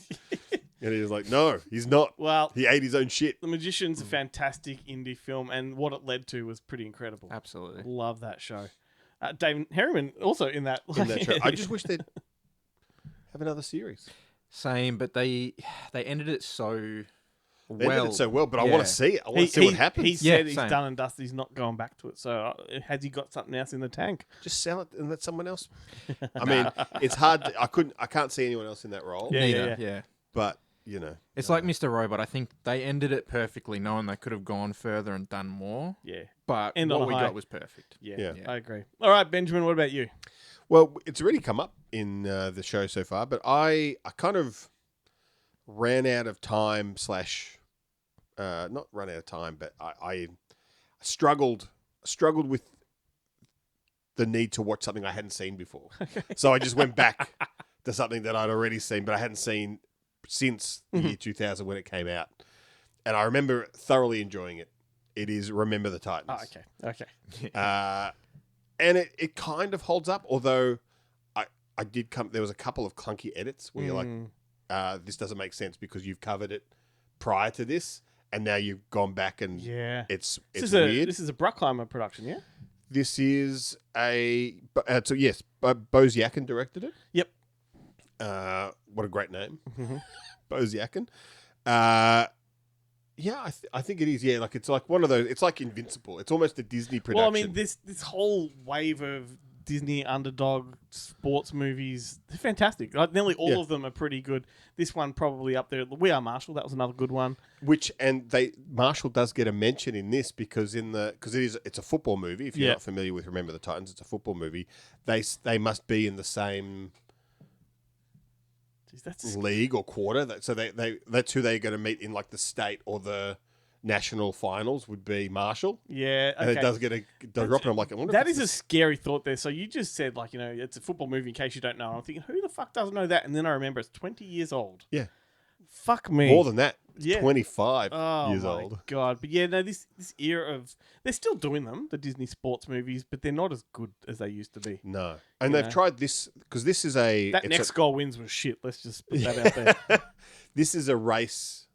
and he was like, no, he's not. Well, he ate his own shit. The Magician's a fantastic indie film, and what it led to was pretty incredible. Absolutely, love that show. David Harriman also in that. In that show, I just wish they'd have another series. Same, but they ended it so They did it so well, but I want to see it. I want to see what happens. He said he's same. done and dusted. He's not going back to it. So has he got something else in the tank? Just sell it and let someone else. I mean, it's hard. I can't see anyone else in that role. Neither, yeah. But it's like Mr. Robot. I think they ended it perfectly, knowing they could have gone further and done more. Yeah, but End what on a we high. got was perfect. Yeah, I agree. All right, Benjamin, what about you? Well, it's already come up in the show so far, but I kind of ran out of time / not run out of time, but I struggled with the need to watch something I hadn't seen before. So I just went back to something that I'd already seen, but I hadn't seen since the year 2000 when it came out. And I remember thoroughly enjoying it. It is Remember the Titans. Oh, okay. And it kind of holds up, although I did there was a couple of clunky edits where you're like, this doesn't make sense because you've covered it prior to this, and now you've gone back and it's weird. This is a Bruckheimer production, yeah? This is so yes, Bose Yakin directed it. Yep. What a great name, Bose Yakin. Yeah, I think it is. Yeah, like it's like one of those. It's like Invincible. It's almost a Disney production. Well, I mean, this whole wave of Disney underdog sports movies, they're fantastic. Like, nearly all of them are pretty good. This one probably up there. We Are Marshall. That was another good one. Marshall does get a mention in this because it's a football movie. If you're not familiar with Remember the Titans, it's a football movie. They must be in the same league or quarter. So that's who they're going to meet in like the state or the national finals would be Marshall. Yeah, and it does get a drop, and I'm like, I wonder that if is a scary thought there. So you just said like, it's a football movie in case you don't know. I'm thinking, who the fuck doesn't know that? And then I remember it's 20 years old. Yeah. Fuck me. More than that. It's 25 years my old. God. But yeah, no, this era of... They're still doing them, the Disney sports movies, but they're not as good as they used to be. No. And they've tried this, because this is That Next Goal Wins was shit. Let's just put that out there. This is a race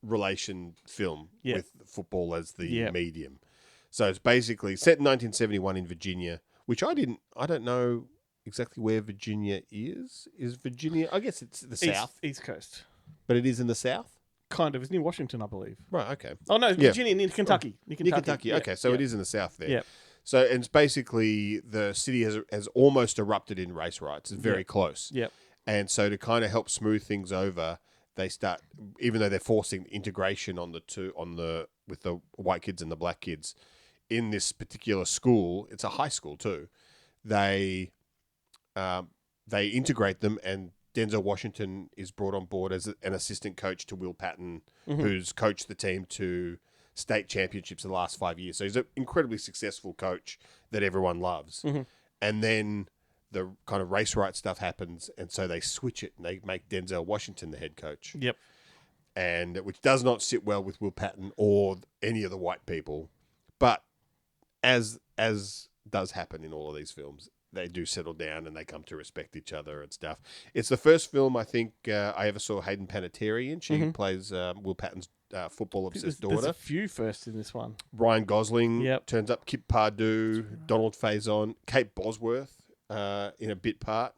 relation film with football as the medium. So it's basically set in 1971 in Virginia, which I don't know exactly where Virginia is. Is Virginia... I guess it's the South. East Coast. But it is in the South? Kind of. It's near Washington, I believe. Right, okay. Oh, no, Virginia, near Kentucky. Near Kentucky. Okay, so it is in the South there. Yeah. So and it's basically the city has almost erupted in race riots. It's very close. Yep. And so to kind of help smooth things over, they start, even though they're forcing integration with the white kids and the black kids in this particular school. It's a high school too. They integrate them, and Denzel Washington is brought on board as an assistant coach to Will Patton, who's coached the team to state championships in the last 5 years. So he's an incredibly successful coach that everyone loves. And then the kind of race right stuff happens, and so they switch it and they make Denzel Washington the head coach. Yep. And which does not sit well with Will Patton or any of the white people. But as does happen in all of these films, they do settle down and they come to respect each other and stuff. It's the first film I think I ever saw Hayden Panettiere in. She plays Will Patton's football-obsessed daughter. There's a few firsts in this one. Ryan Gosling Yep. turns up, Kip Pardue, Donald Faison, Kate Bosworth in a bit part.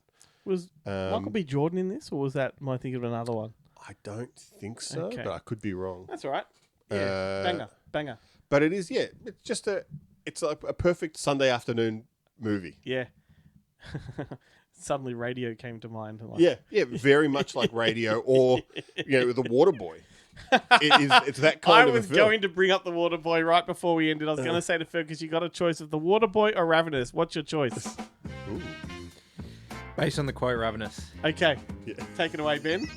Was Michael B. Jordan in this, or was that, am I thinking of another one? I don't think so, Okay. but I could be wrong. That's all right. Yeah, banger. But it is, it's just it's like a perfect Sunday afternoon movie. Yeah. Suddenly Radio came to mind. Like, Yeah, very much like Radio or, The Waterboy. It's that kind I of a was film. going to bring up The Waterboy right before we ended. I was going to say to Fergus, you got a choice of The Waterboy or Ravenous. What's your choice? Ooh. Based on the quote, Ravenous. Okay. Yeah. Take it away, Ben.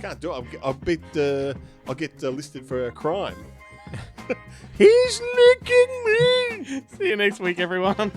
Can't do it. I'll get listed for a crime. He's licking me. See you next week, everyone.